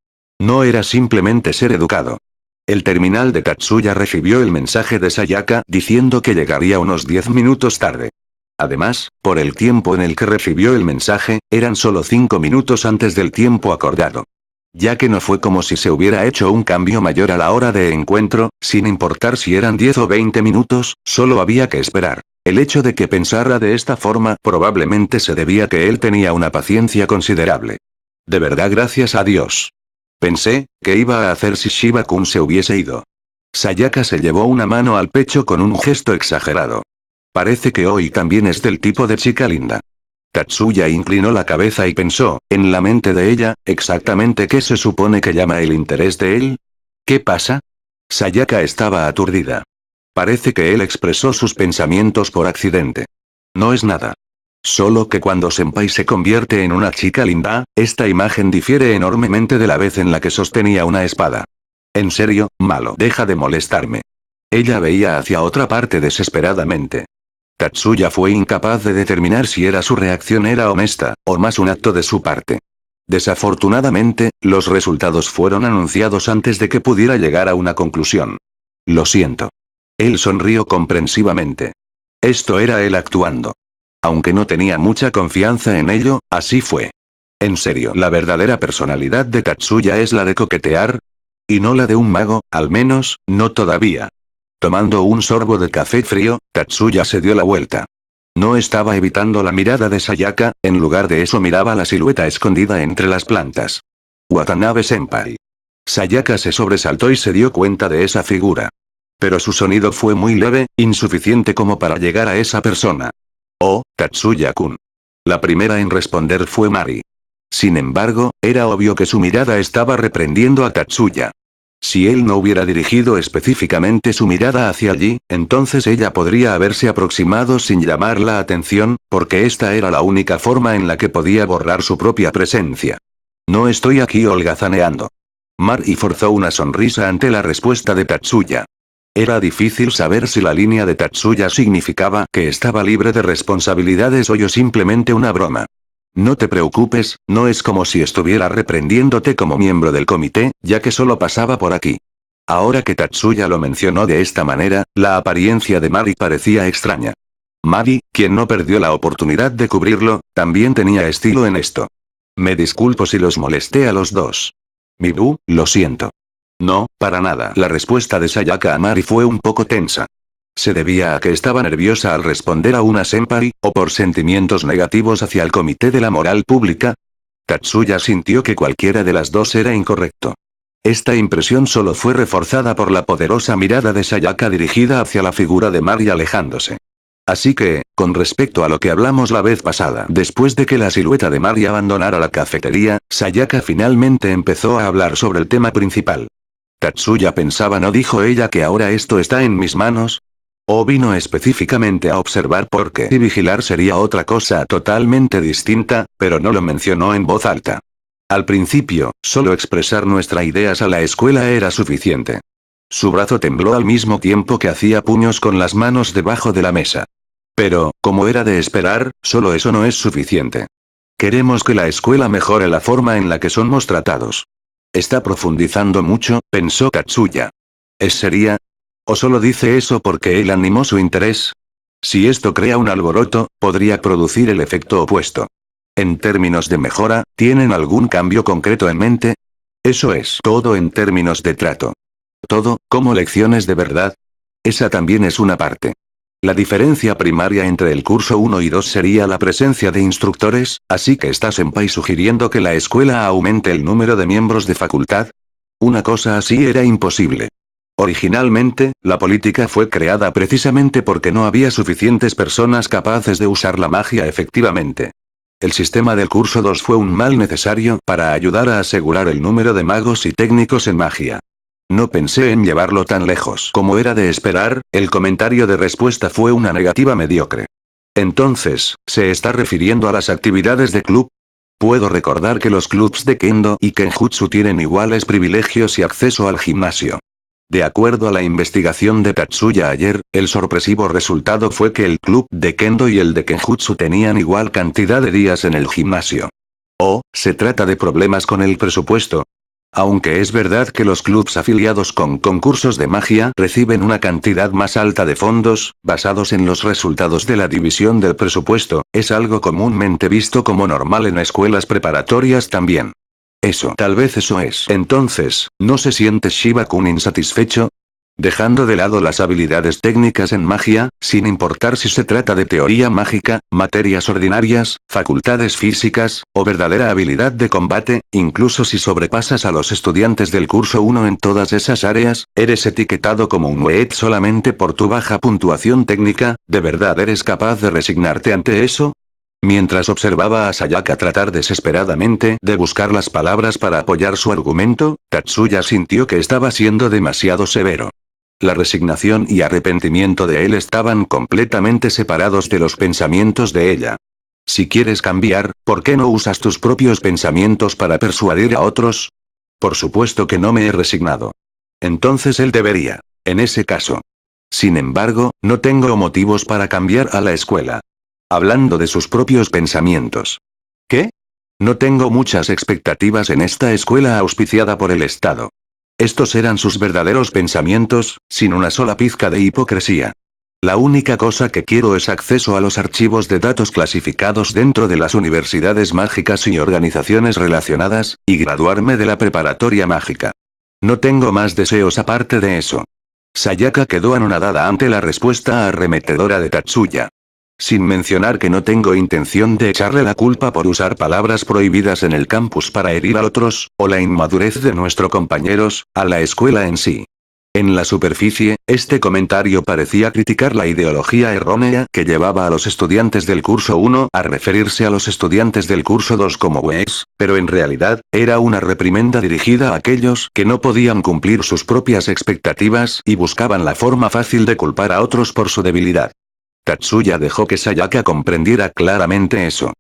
Speaker 1: No era simplemente ser educado. El terminal de Tatsuya recibió el mensaje de Sayaka diciendo que llegaría unos 10 minutos tarde. Además, por el tiempo en el que recibió el mensaje, eran solo 5 minutos antes del tiempo acordado. Ya que no fue como si se hubiera hecho un cambio mayor a la hora de encuentro, sin importar si eran 10 o 20 minutos, solo había que esperar. El hecho de que pensara de esta forma probablemente se debía a que él tenía una paciencia considerable. De verdad, gracias a Dios. Pensé, ¿qué iba a hacer si Shiba-kun se hubiese ido? Sayaka se llevó una mano al pecho con un gesto exagerado. Parece que hoy también es del tipo de chica linda. Tatsuya inclinó la cabeza y pensó, en la mente de ella, exactamente qué se supone que llama el interés de él. ¿Qué pasa? Sayaka estaba aturdida. Parece que él expresó sus pensamientos por accidente. No es nada. Solo que cuando Senpai se convierte en una chica linda, esta imagen difiere enormemente de la vez en la que sostenía una espada. En serio, malo, deja de molestarme. Ella veía hacia otra parte desesperadamente. Tatsuya fue incapaz de determinar si su reacción era honesta, o más un acto de su parte. Desafortunadamente, los resultados fueron anunciados antes de que pudiera llegar a una conclusión. Lo siento. Él sonrió comprensivamente. Esto era él actuando. Aunque no tenía mucha confianza en ello, así fue. En serio, la verdadera personalidad de Tatsuya es la de coquetear. Y no la de un mago, al menos, no todavía. Tomando un sorbo de café frío, Tatsuya se dio la vuelta. No estaba evitando la mirada de Sayaka, en lugar de eso miraba la silueta escondida entre las plantas. Watanabe-senpai. Sayaka se sobresaltó y se dio cuenta de esa figura. Pero su sonido fue muy leve, insuficiente como para llegar a esa persona. Oh, Tatsuya-kun. La primera en responder fue Mari. Sin embargo, era obvio que su mirada estaba reprendiendo a Tatsuya. Si él no hubiera dirigido específicamente su mirada hacia allí, entonces ella podría haberse aproximado sin llamar la atención, porque esta era la única forma en la que podía borrar su propia presencia. No estoy aquí holgazaneando. Mari forzó una sonrisa ante la respuesta de Tatsuya. Era difícil saber si la línea de Tatsuya significaba que estaba libre de responsabilidades o yo simplemente una broma. No te preocupes, no es como si estuviera reprendiéndote como miembro del comité, ya que solo pasaba por aquí. Ahora que Tatsuya lo mencionó de esta manera, la apariencia de Mari parecía extraña. Mari, quien no perdió la oportunidad de cubrirlo, también tenía estilo en esto. Me disculpo si los molesté a los dos. Mibu, lo siento. No, para nada. La respuesta de Sayaka a Mari fue un poco tensa. ¿Se debía a que estaba nerviosa al responder a una senpai, o por sentimientos negativos hacia el comité de la moral pública? Tatsuya sintió que cualquiera de las dos era incorrecto. Esta impresión solo fue reforzada por la poderosa mirada de Sayaka dirigida hacia la figura de Mari alejándose. Así que, con respecto a lo que hablamos la vez pasada, después de que la silueta de Mari abandonara la cafetería, Sayaka finalmente empezó a hablar sobre el tema principal. Tatsuya pensaba, ¿no dijo ella que ahora esto está en mis manos? O vino específicamente a observar porque y vigilar sería otra cosa totalmente distinta, pero no lo mencionó en voz alta. Al principio, solo expresar nuestras ideas a la escuela era suficiente. Su brazo tembló al mismo tiempo que hacía puños con las manos debajo de la mesa. Pero, como era de esperar, solo eso no es suficiente. Queremos que la escuela mejore la forma en la que somos tratados. Está profundizando mucho, pensó Tatsuya. ¿Es seria? ¿O solo dice eso porque él animó su interés? Si esto crea un alboroto, podría producir el efecto opuesto. En términos de mejora, ¿tienen algún cambio concreto en mente? Eso es todo en términos de trato. Todo, como lecciones de verdad. Esa también es una parte. La diferencia primaria entre el curso 1 y 2 sería la presencia de instructores, así que está Senpai sugiriendo que la escuela aumente el número de miembros de facultad. Una cosa así era imposible. Originalmente, la política fue creada precisamente porque no había suficientes personas capaces de usar la magia efectivamente. El sistema del curso 2 fue un mal necesario para ayudar a asegurar el número de magos y técnicos en magia. No pensé en llevarlo tan lejos. Como era de esperar, el comentario de respuesta fue una negativa mediocre. Entonces, ¿se está refiriendo a las actividades de club? Puedo recordar que los clubs de Kendo y Kenjutsu tienen iguales privilegios y acceso al gimnasio. De acuerdo a la investigación de Tatsuya ayer, el sorpresivo resultado fue que el club de Kendo y el de Kenjutsu tenían igual cantidad de días en el gimnasio. ¿O, se trata de problemas con el presupuesto? Aunque es verdad que los clubs afiliados con concursos de magia reciben una cantidad más alta de fondos, basados en los resultados de la división del presupuesto, es algo comúnmente visto como normal en escuelas preparatorias también. Tal vez eso es. Entonces, ¿no se siente Shiba-kun insatisfecho? Dejando de lado las habilidades técnicas en magia, sin importar si se trata de teoría mágica, materias ordinarias, facultades físicas, o verdadera habilidad de combate, incluso si sobrepasas a los estudiantes del curso 1 en todas esas áreas, eres etiquetado como un weet solamente por tu baja puntuación técnica, ¿de verdad eres capaz de resignarte ante eso? Mientras observaba a Sayaka tratar desesperadamente de buscar las palabras para apoyar su argumento, Tatsuya sintió que estaba siendo demasiado severo. La resignación y arrepentimiento de él estaban completamente separados de los pensamientos de ella. Si quieres cambiar, ¿por qué no usas tus propios pensamientos para persuadir a otros? Por supuesto que no me he resignado. Entonces él debería. En ese caso. Sin embargo, no tengo motivos para cambiar a la escuela. Hablando de sus propios pensamientos. ¿Qué? No tengo muchas expectativas en esta escuela auspiciada por el Estado. Estos eran sus verdaderos pensamientos, sin una sola pizca de hipocresía. La única cosa que quiero es acceso a los archivos de datos clasificados dentro de las universidades mágicas y organizaciones relacionadas, y graduarme de la preparatoria mágica. No tengo más deseos aparte de eso. Sayaka quedó anonadada ante la respuesta arremetedora de Tatsuya. Sin mencionar que no tengo intención de echarle la culpa por usar palabras prohibidas en el campus para herir a otros, o la inmadurez de nuestros compañeros, a la escuela en sí. En la superficie, este comentario parecía criticar la ideología errónea que llevaba a los estudiantes del curso 1 a referirse a los estudiantes del curso 2 como wees, pero en realidad, era una reprimenda dirigida a aquellos que no podían cumplir sus propias expectativas y buscaban la forma fácil de culpar a otros por su debilidad. Tatsuya dejó que Sayaka comprendiera claramente eso.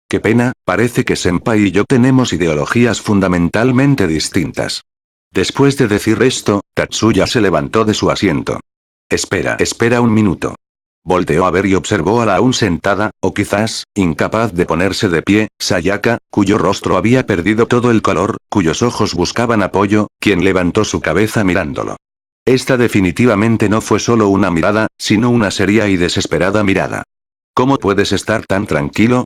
Speaker 1: Qué pena, parece que Senpai y yo tenemos ideologías fundamentalmente distintas. Después de decir esto, Tatsuya se levantó de su asiento. Espera un minuto. Volteó a ver y observó a la aún sentada, o quizás, incapaz de ponerse de pie, Sayaka, cuyo rostro había perdido todo el color, cuyos ojos buscaban apoyo, quien levantó su cabeza mirándolo. Esta definitivamente no fue solo una mirada, sino una seria y desesperada mirada. ¿Cómo puedes estar tan tranquilo?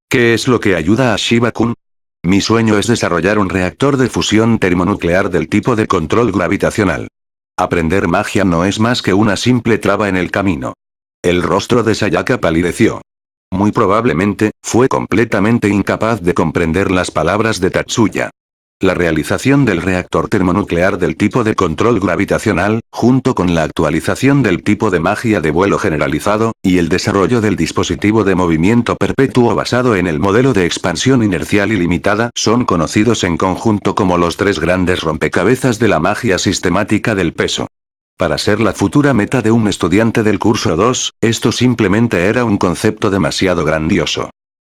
Speaker 1: ¿Qué es lo que ayuda a Shiba-kun? Mi sueño es desarrollar un reactor de fusión termonuclear del tipo de control gravitacional. Aprender magia no es más que una simple traba en el camino. El rostro de Sayaka palideció. Muy probablemente, fue completamente incapaz de comprender las palabras de Tatsuya. La realización del reactor termonuclear del tipo de control gravitacional, junto con la actualización del tipo de magia de vuelo generalizado, y el desarrollo del dispositivo de movimiento perpetuo basado en el modelo de expansión inercial ilimitada, son conocidos en conjunto como los tres grandes rompecabezas de la magia sistemática del peso. Para ser la futura meta de un estudiante del curso 2, esto simplemente era un concepto demasiado grandioso.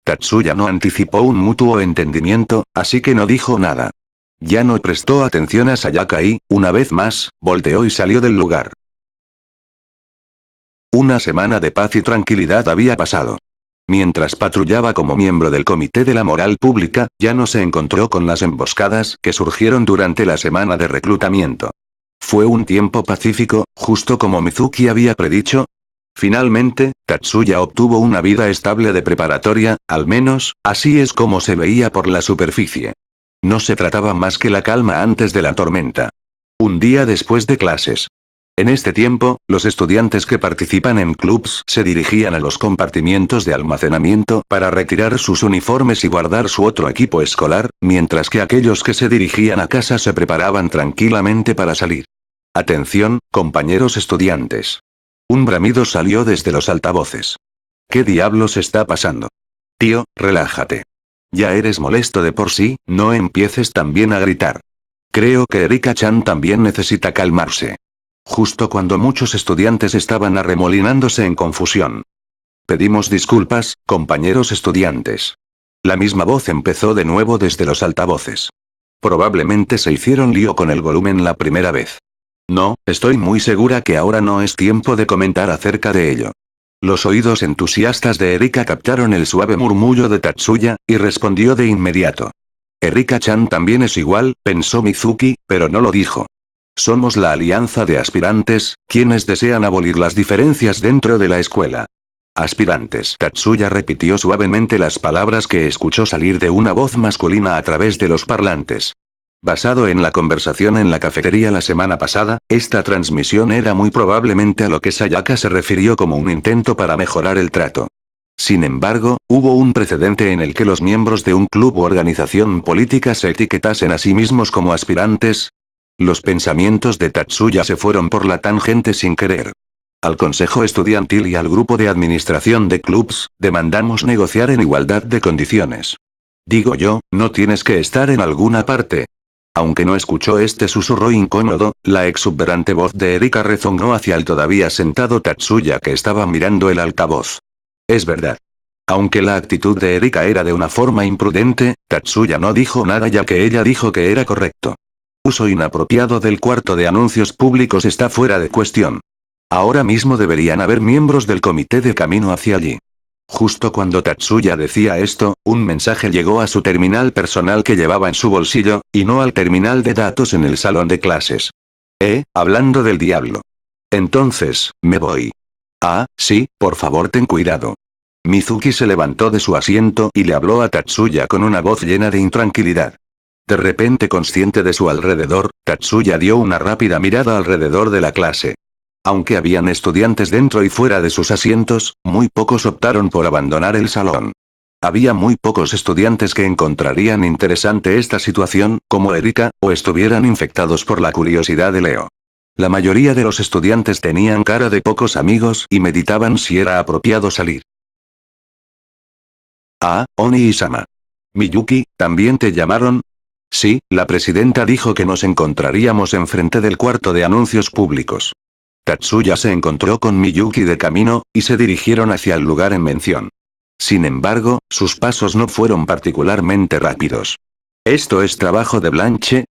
Speaker 1: Tatsuya no anticipó un mutuo entendimiento, así que no dijo nada. Ya no prestó atención a Sayaka y, una vez más, volteó y salió del lugar. Una semana de paz y tranquilidad había pasado. Mientras patrullaba como miembro del Comité de la Moral Pública, ya no se encontró con las emboscadas que surgieron durante la semana de reclutamiento. Fue un tiempo pacífico, justo como Mizuki había predicho. Finalmente, Tatsuya obtuvo una vida estable de preparatoria, al menos, así es como se veía por la superficie. No se trataba más que la calma antes de la tormenta. Un día después de clases. En este tiempo, los estudiantes que participan en clubs se dirigían a los compartimientos de almacenamiento para retirar sus uniformes y guardar su otro equipo escolar, mientras que aquellos que se dirigían a casa se preparaban tranquilamente para salir. Atención, compañeros estudiantes. Un bramido salió desde los altavoces. ¿Qué diablos está pasando? Tío, relájate. Ya eres molesto de por sí, no empieces también a gritar. Creo que Erika-chan también necesita calmarse. Justo cuando muchos estudiantes estaban arremolinándose en confusión. Pedimos disculpas, compañeros estudiantes. La misma voz empezó de nuevo desde los altavoces. Probablemente se hicieron lío con el volumen la primera vez. No, estoy muy segura que ahora no es tiempo de comentar acerca de ello. Los oídos entusiastas de Erika captaron el suave murmullo de Tatsuya, y respondió de inmediato. Erika-chan también es igual, pensó Mizuki, pero no lo dijo. Somos la alianza de aspirantes, quienes desean abolir las diferencias dentro de la escuela. Aspirantes. Tatsuya repitió suavemente las palabras que escuchó salir de una voz masculina a través de los parlantes. Basado en la conversación en la cafetería la semana pasada, esta transmisión era muy probablemente a lo que Sayaka se refirió como un intento para mejorar el trato. Sin embargo, hubo un precedente en el que los miembros de un club u organización política se etiquetasen a sí mismos como aspirantes. Los pensamientos de Tatsuya se fueron por la tangente sin querer. Al consejo estudiantil y al grupo de administración de clubs, demandamos negociar en igualdad de condiciones. Digo yo, ¿no tienes que estar en alguna parte? Aunque no escuchó este susurro incómodo, la exuberante voz de Erika rezongó hacia el todavía sentado Tatsuya que estaba mirando el altavoz. Es verdad. Aunque la actitud de Erika era de una forma imprudente, Tatsuya no dijo nada ya que ella dijo que era correcto. Uso inapropiado del cuarto de anuncios públicos está fuera de cuestión. Ahora mismo deberían haber miembros del comité de camino hacia allí. Justo cuando Tatsuya decía esto, un mensaje llegó a su terminal personal que llevaba en su bolsillo, y no al terminal de datos en el salón de clases. Hablando del diablo. Entonces, me voy. Ah, sí, por favor ten cuidado. Mizuki se levantó de su asiento y le habló a Tatsuya con una voz llena de intranquilidad. De repente consciente de su alrededor, Tatsuya dio una rápida mirada alrededor de la clase. Aunque habían estudiantes dentro y fuera de sus asientos, muy pocos optaron por abandonar el salón. Había muy pocos estudiantes que encontrarían interesante esta situación, como Erika, o estuvieran infectados por la curiosidad de Leo. La mayoría de los estudiantes tenían cara de pocos amigos y meditaban si era apropiado salir. Ah, Oni-sama. Miyuki, ¿también te llamaron? Sí, la presidenta dijo que nos encontraríamos enfrente del cuarto de anuncios públicos. Tatsuya se encontró con Miyuki de camino, y se dirigieron hacia el lugar en mención. Sin embargo, sus pasos no fueron particularmente rápidos. ¿Esto es trabajo de Blanche?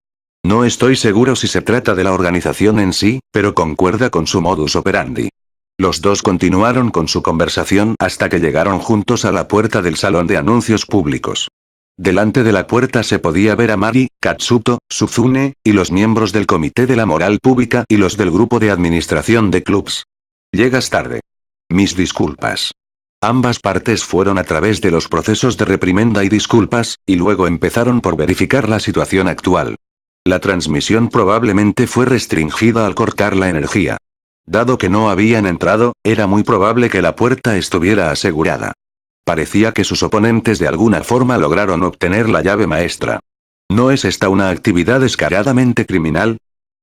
Speaker 1: No estoy seguro si se trata de la organización en sí, pero concuerda con su modus operandi. Los dos continuaron con su conversación hasta que llegaron juntos a la puerta del salón de anuncios públicos. Delante de la puerta se podía ver a Mari, Katsuto, Suzune, y los miembros del comité de la moral pública y los del grupo de administración de clubs. Llegas tarde. Mis disculpas. Ambas partes fueron a través de los procesos de reprimenda y disculpas, y luego empezaron por verificar la situación actual. La transmisión probablemente fue restringida al cortar la energía. Dado que no habían entrado, era muy probable que la puerta estuviera asegurada. Parecía que sus oponentes de alguna forma lograron obtener la llave maestra. ¿No es esta una actividad descaradamente criminal?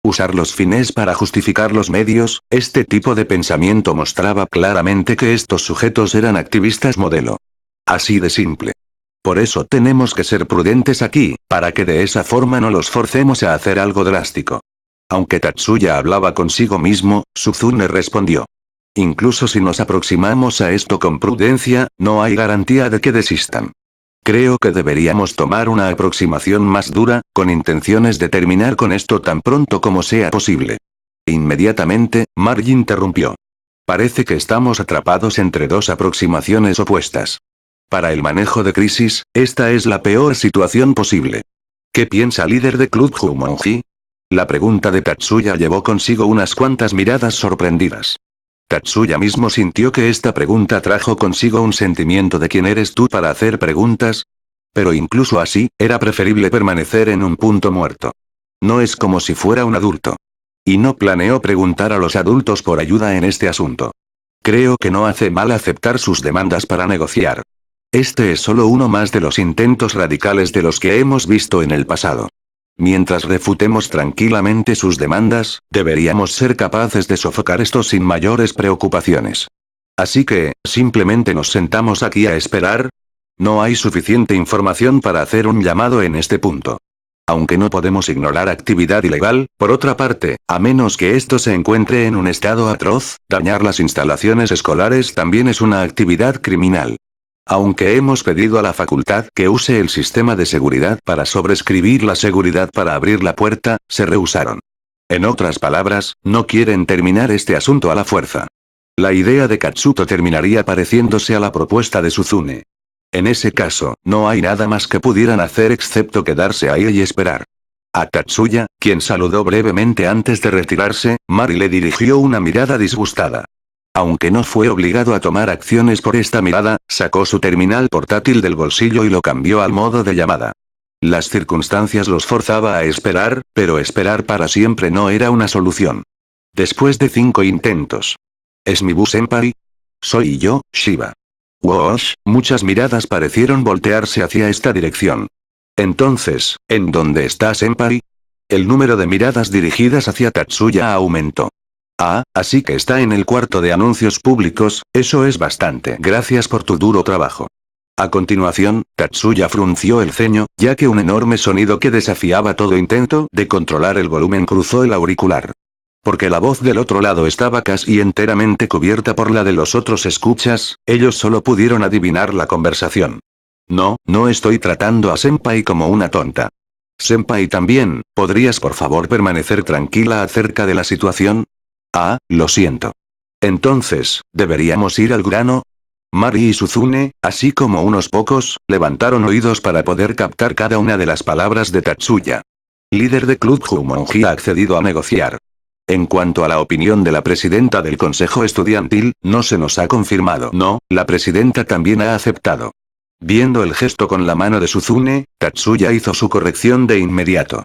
Speaker 1: Usar los fines para justificar los medios, este tipo de pensamiento mostraba claramente que estos sujetos eran activistas modelo. Así de simple. Por eso tenemos que ser prudentes aquí, para que de esa forma no los forcemos a hacer algo drástico. Aunque Tatsuya hablaba consigo mismo, Suzune respondió. Incluso si nos aproximamos a esto con prudencia, no hay garantía de que desistan. Creo que deberíamos tomar una aproximación más dura, con intenciones de terminar con esto tan pronto como sea posible. Inmediatamente, Marge interrumpió. Parece que estamos atrapados entre dos aproximaciones opuestas. Para el manejo de crisis, esta es la peor situación posible. ¿Qué piensa líder de Club Jumonji? La pregunta de Tatsuya llevó consigo unas cuantas miradas sorprendidas. Tatsuya mismo sintió que esta pregunta trajo consigo un sentimiento de ¿quién eres tú para hacer preguntas? Pero incluso así, era preferible permanecer en un punto muerto. No es como si fuera un adulto. Y no planeó preguntar a los adultos por ayuda en este asunto. Creo que no hace mal aceptar sus demandas para negociar. Este es solo uno más de los intentos radicales de los que hemos visto en el pasado. Mientras refutemos tranquilamente sus demandas, deberíamos ser capaces de sofocar esto sin mayores preocupaciones. Así que, simplemente nos sentamos aquí a esperar. No hay suficiente información para hacer un llamado en este punto. Aunque no podemos ignorar actividad ilegal, por otra parte, a menos que esto se encuentre en un estado atroz, dañar las instalaciones escolares también es una actividad criminal. Aunque hemos pedido a la facultad que use el sistema de seguridad para sobreescribir la seguridad para abrir la puerta, se rehusaron. En otras palabras, no quieren terminar este asunto a la fuerza. La idea de Katsuto terminaría pareciéndose a la propuesta de Suzune. En ese caso, no hay nada más que pudieran hacer excepto quedarse ahí y esperar. A Tatsuya, quien saludó brevemente antes de retirarse, Mari le dirigió una mirada disgustada. Aunque no fue obligado a tomar acciones por esta mirada, sacó su terminal portátil del bolsillo y lo cambió al modo de llamada. Las circunstancias los forzaba a esperar, pero esperar para siempre no era una solución. Después de 5 intentos. ¿Es Mibu-senpai? Soy yo, Shiba. Woosh, muchas miradas parecieron voltearse hacia esta dirección. Entonces, ¿en dónde está senpai? El número de miradas dirigidas hacia Tatsuya aumentó. Ah, así que está en el cuarto de anuncios públicos, eso es bastante. Gracias por tu duro trabajo. A continuación, Tatsuya frunció el ceño, ya que un enorme sonido que desafiaba todo intento de controlar el volumen cruzó el auricular. Porque la voz del otro lado estaba casi enteramente cubierta por la de los otros escuchas, ellos solo pudieron adivinar la conversación. No, no estoy tratando a Senpai como una tonta. Senpai también, ¿podrías por favor permanecer tranquila acerca de la situación? Ah, lo siento. Entonces, ¿deberíamos ir al grano? Mari y Suzune, así como unos pocos, levantaron oídos para poder captar cada una de las palabras de Tatsuya. Líder de Club Jumonji ha accedido a negociar. En cuanto a la opinión de la presidenta del consejo estudiantil, no se nos ha confirmado. No, la presidenta también ha aceptado. Viendo el gesto con la mano de Suzune, Tatsuya hizo su corrección de inmediato.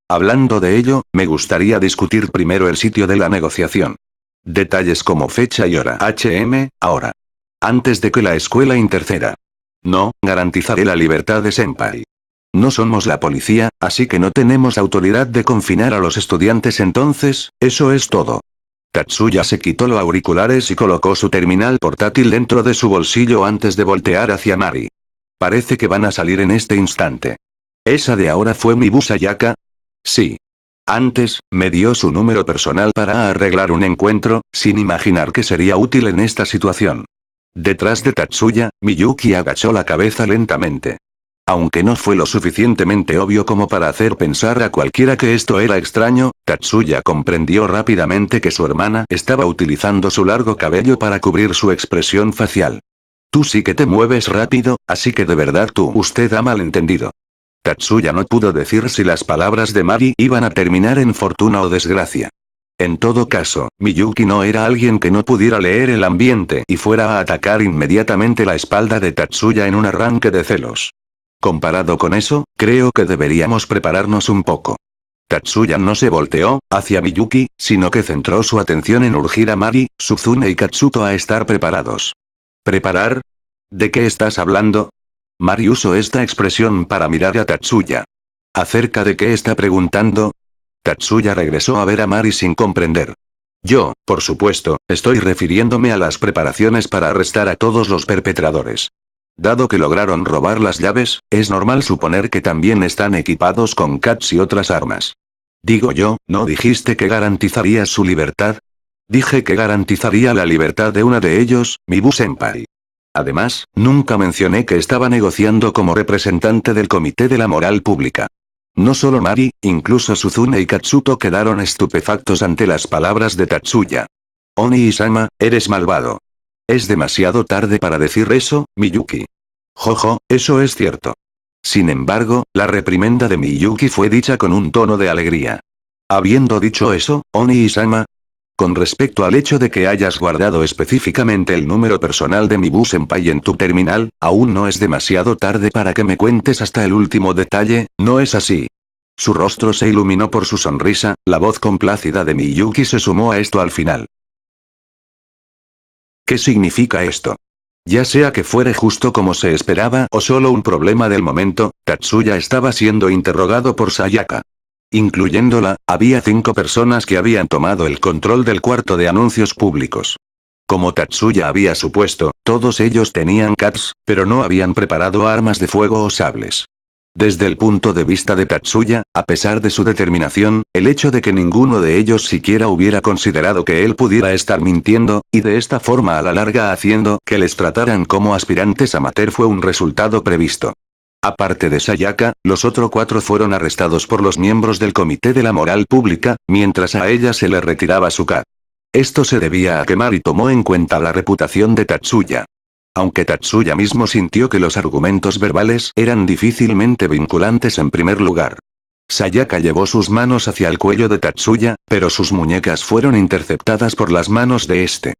Speaker 1: Hablando de ello, me gustaría discutir primero el sitio de la negociación. Detalles como fecha y hora. Ahora. Antes de que la escuela interceda. No, garantizaré la libertad de Senpai. No somos la policía, así que no tenemos autoridad de confinar a los estudiantes entonces, eso es todo. Tatsuya se quitó los auriculares y colocó su terminal portátil dentro de su bolsillo antes de voltear hacia Mari. Parece que van a salir en este instante. ¿Esa de ahora fue Mibu Sayaka? Sí. Antes, me dio su número personal para arreglar un encuentro, sin imaginar que sería útil en esta situación. Detrás de Tatsuya, Miyuki agachó la cabeza lentamente. Aunque no fue lo suficientemente obvio como para hacer pensar a cualquiera que esto era extraño, Tatsuya comprendió rápidamente que su hermana estaba utilizando su largo cabello para cubrir su expresión facial. Tú sí que te mueves rápido, así que de verdad usted ha malentendido. Tatsuya no pudo decir si las palabras de Mari iban a terminar en fortuna o desgracia. En todo caso, Miyuki no era alguien que no pudiera leer el ambiente y fuera a atacar inmediatamente la espalda de Tatsuya en un arranque de celos. Comparado con eso, creo que deberíamos prepararnos un poco. Tatsuya no se volteó hacia Miyuki, sino que centró su atención en urgir a Mari, Suzune y Katsuto a estar preparados. ¿Preparar? ¿De qué estás hablando? Mari usó esta expresión para mirar a Tatsuya. ¿Acerca de qué está preguntando? Tatsuya regresó a ver a Mari sin comprender. Yo, por supuesto, estoy refiriéndome a las preparaciones para arrestar a todos los perpetradores. Dado que lograron robar las llaves, es normal suponer que también están equipados con CATs y otras armas. Digo yo, ¿no dijiste que garantizarías su libertad? Dije que garantizaría la libertad de una de ellos, Mibu Senpai. Además, nunca mencioné que estaba negociando como representante del Comité de la Moral Pública. No solo Mari, incluso Suzune y Katsuto quedaron estupefactos ante las palabras de Tatsuya. Oni-sama, eres malvado. Es demasiado tarde para decir eso, Miyuki. Jojo, eso es cierto. Sin embargo, la reprimenda de Miyuki fue dicha con un tono de alegría. Habiendo dicho eso, Oni-sama, con respecto al hecho de que hayas guardado específicamente el número personal de Mibu Senpai en tu terminal, aún no es demasiado tarde para que me cuentes hasta el último detalle, ¿no es así? Su rostro se iluminó por su sonrisa, la voz complácida de Miyuki se sumó a esto al final. ¿Qué significa esto? Ya sea que fuere justo como se esperaba o solo un problema del momento, Tatsuya estaba siendo interrogado por Sayaka. Incluyéndola, había 5 personas que habían tomado el control del cuarto de anuncios públicos. Como Tatsuya había supuesto, todos ellos tenían CATs, pero no habían preparado armas de fuego o sables. Desde el punto de vista de Tatsuya, a pesar de su determinación, el hecho de que ninguno de ellos siquiera hubiera considerado que él pudiera estar mintiendo, y de esta forma a la larga haciendo que les trataran como aspirantes amateur fue un resultado previsto. Aparte de Sayaka, los otros 4 fueron arrestados por los miembros del Comité de la Moral Pública, mientras a ella se le retiraba su CAT. Esto se debía a que Mari tomó en cuenta la reputación de Tatsuya. Aunque Tatsuya mismo sintió que los argumentos verbales eran difícilmente vinculantes en primer lugar. Sayaka llevó sus manos hacia el cuello de Tatsuya, pero sus muñecas fueron interceptadas por las manos de este.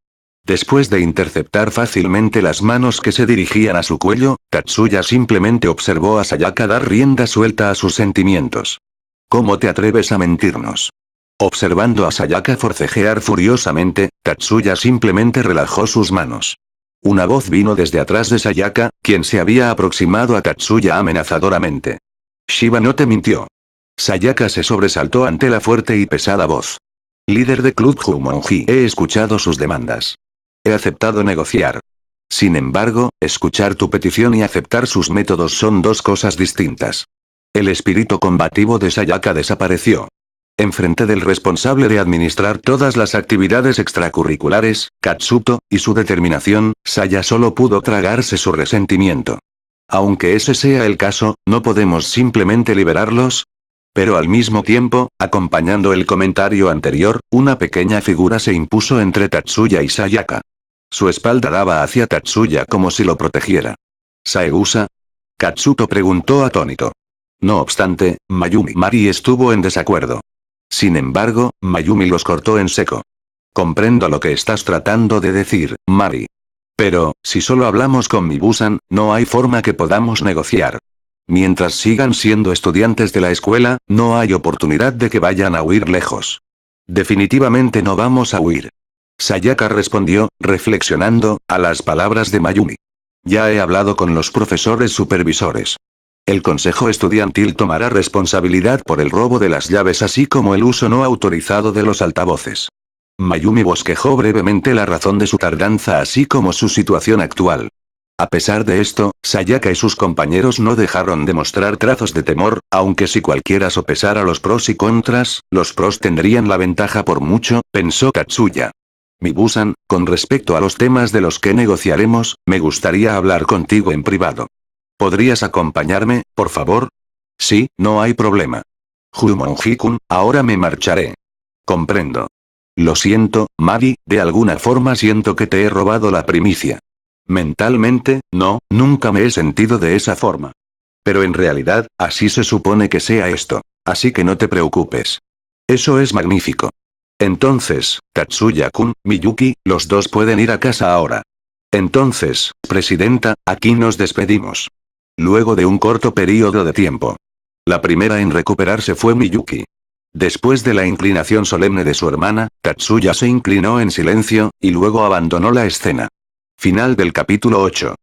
Speaker 1: Después de interceptar fácilmente las manos que se dirigían a su cuello, Tatsuya simplemente observó a Sayaka dar rienda suelta a sus sentimientos. ¿Cómo te atreves a mentirnos? Observando a Sayaka forcejear furiosamente, Tatsuya simplemente relajó sus manos. Una voz vino desde atrás de Sayaka, quien se había aproximado a Tatsuya amenazadoramente. Shiba no te mintió. Sayaka se sobresaltó ante la fuerte y pesada voz. Líder de Club Jumonji. He escuchado sus demandas. He aceptado negociar. Sin embargo, escuchar tu petición y aceptar sus métodos son dos cosas distintas. El espíritu combativo de Sayaka desapareció. Enfrente del responsable de administrar todas las actividades extracurriculares, Katsuto, y su determinación, Saya solo pudo tragarse su resentimiento. Aunque ese sea el caso, ¿no podemos simplemente liberarlos? Pero al mismo tiempo, acompañando el comentario anterior, una pequeña figura se impuso entre Tatsuya y Sayaka. Su espalda daba hacia Tatsuya como si lo protegiera. ¿Saegusa? Katsuto preguntó atónito. No obstante, Mayumi Mari estuvo en desacuerdo. Sin embargo, Mayumi los cortó en seco. Comprendo lo que estás tratando de decir, Mari. Pero, si solo hablamos con Mibusan, no hay forma que podamos negociar. Mientras sigan siendo estudiantes de la escuela, no hay oportunidad de que vayan a huir lejos. Definitivamente no vamos a huir. Sayaka respondió, reflexionando, a las palabras de Mayumi. Ya he hablado con los profesores supervisores. El consejo estudiantil tomará responsabilidad por el robo de las llaves así como el uso no autorizado de los altavoces. Mayumi bosquejó brevemente la razón de su tardanza así como su situación actual. A pesar de esto, Sayaka y sus compañeros no dejaron de mostrar trazos de temor, aunque si cualquiera sopesara los pros y contras, los pros tendrían la ventaja por mucho, pensó Tatsuya. Mibusan, con respecto a los temas de los que negociaremos, me gustaría hablar contigo en privado. ¿Podrías acompañarme, por favor? Sí, no hay problema. Jumonji-kun, ahora me marcharé. Comprendo. Lo siento, Mari, de alguna forma siento que te he robado la primicia. Mentalmente, no, nunca me he sentido de esa forma. Pero en realidad, así se supone que sea esto. Así que no te preocupes. Eso es magnífico. Entonces, Tatsuya-kun, Miyuki, los dos pueden ir a casa ahora. Entonces, presidenta, aquí nos despedimos. Luego de un corto período de tiempo. La primera en recuperarse fue Miyuki. Después de la inclinación solemne de su hermana, Tatsuya se inclinó en silencio, y luego abandonó la escena. Final del capítulo 8.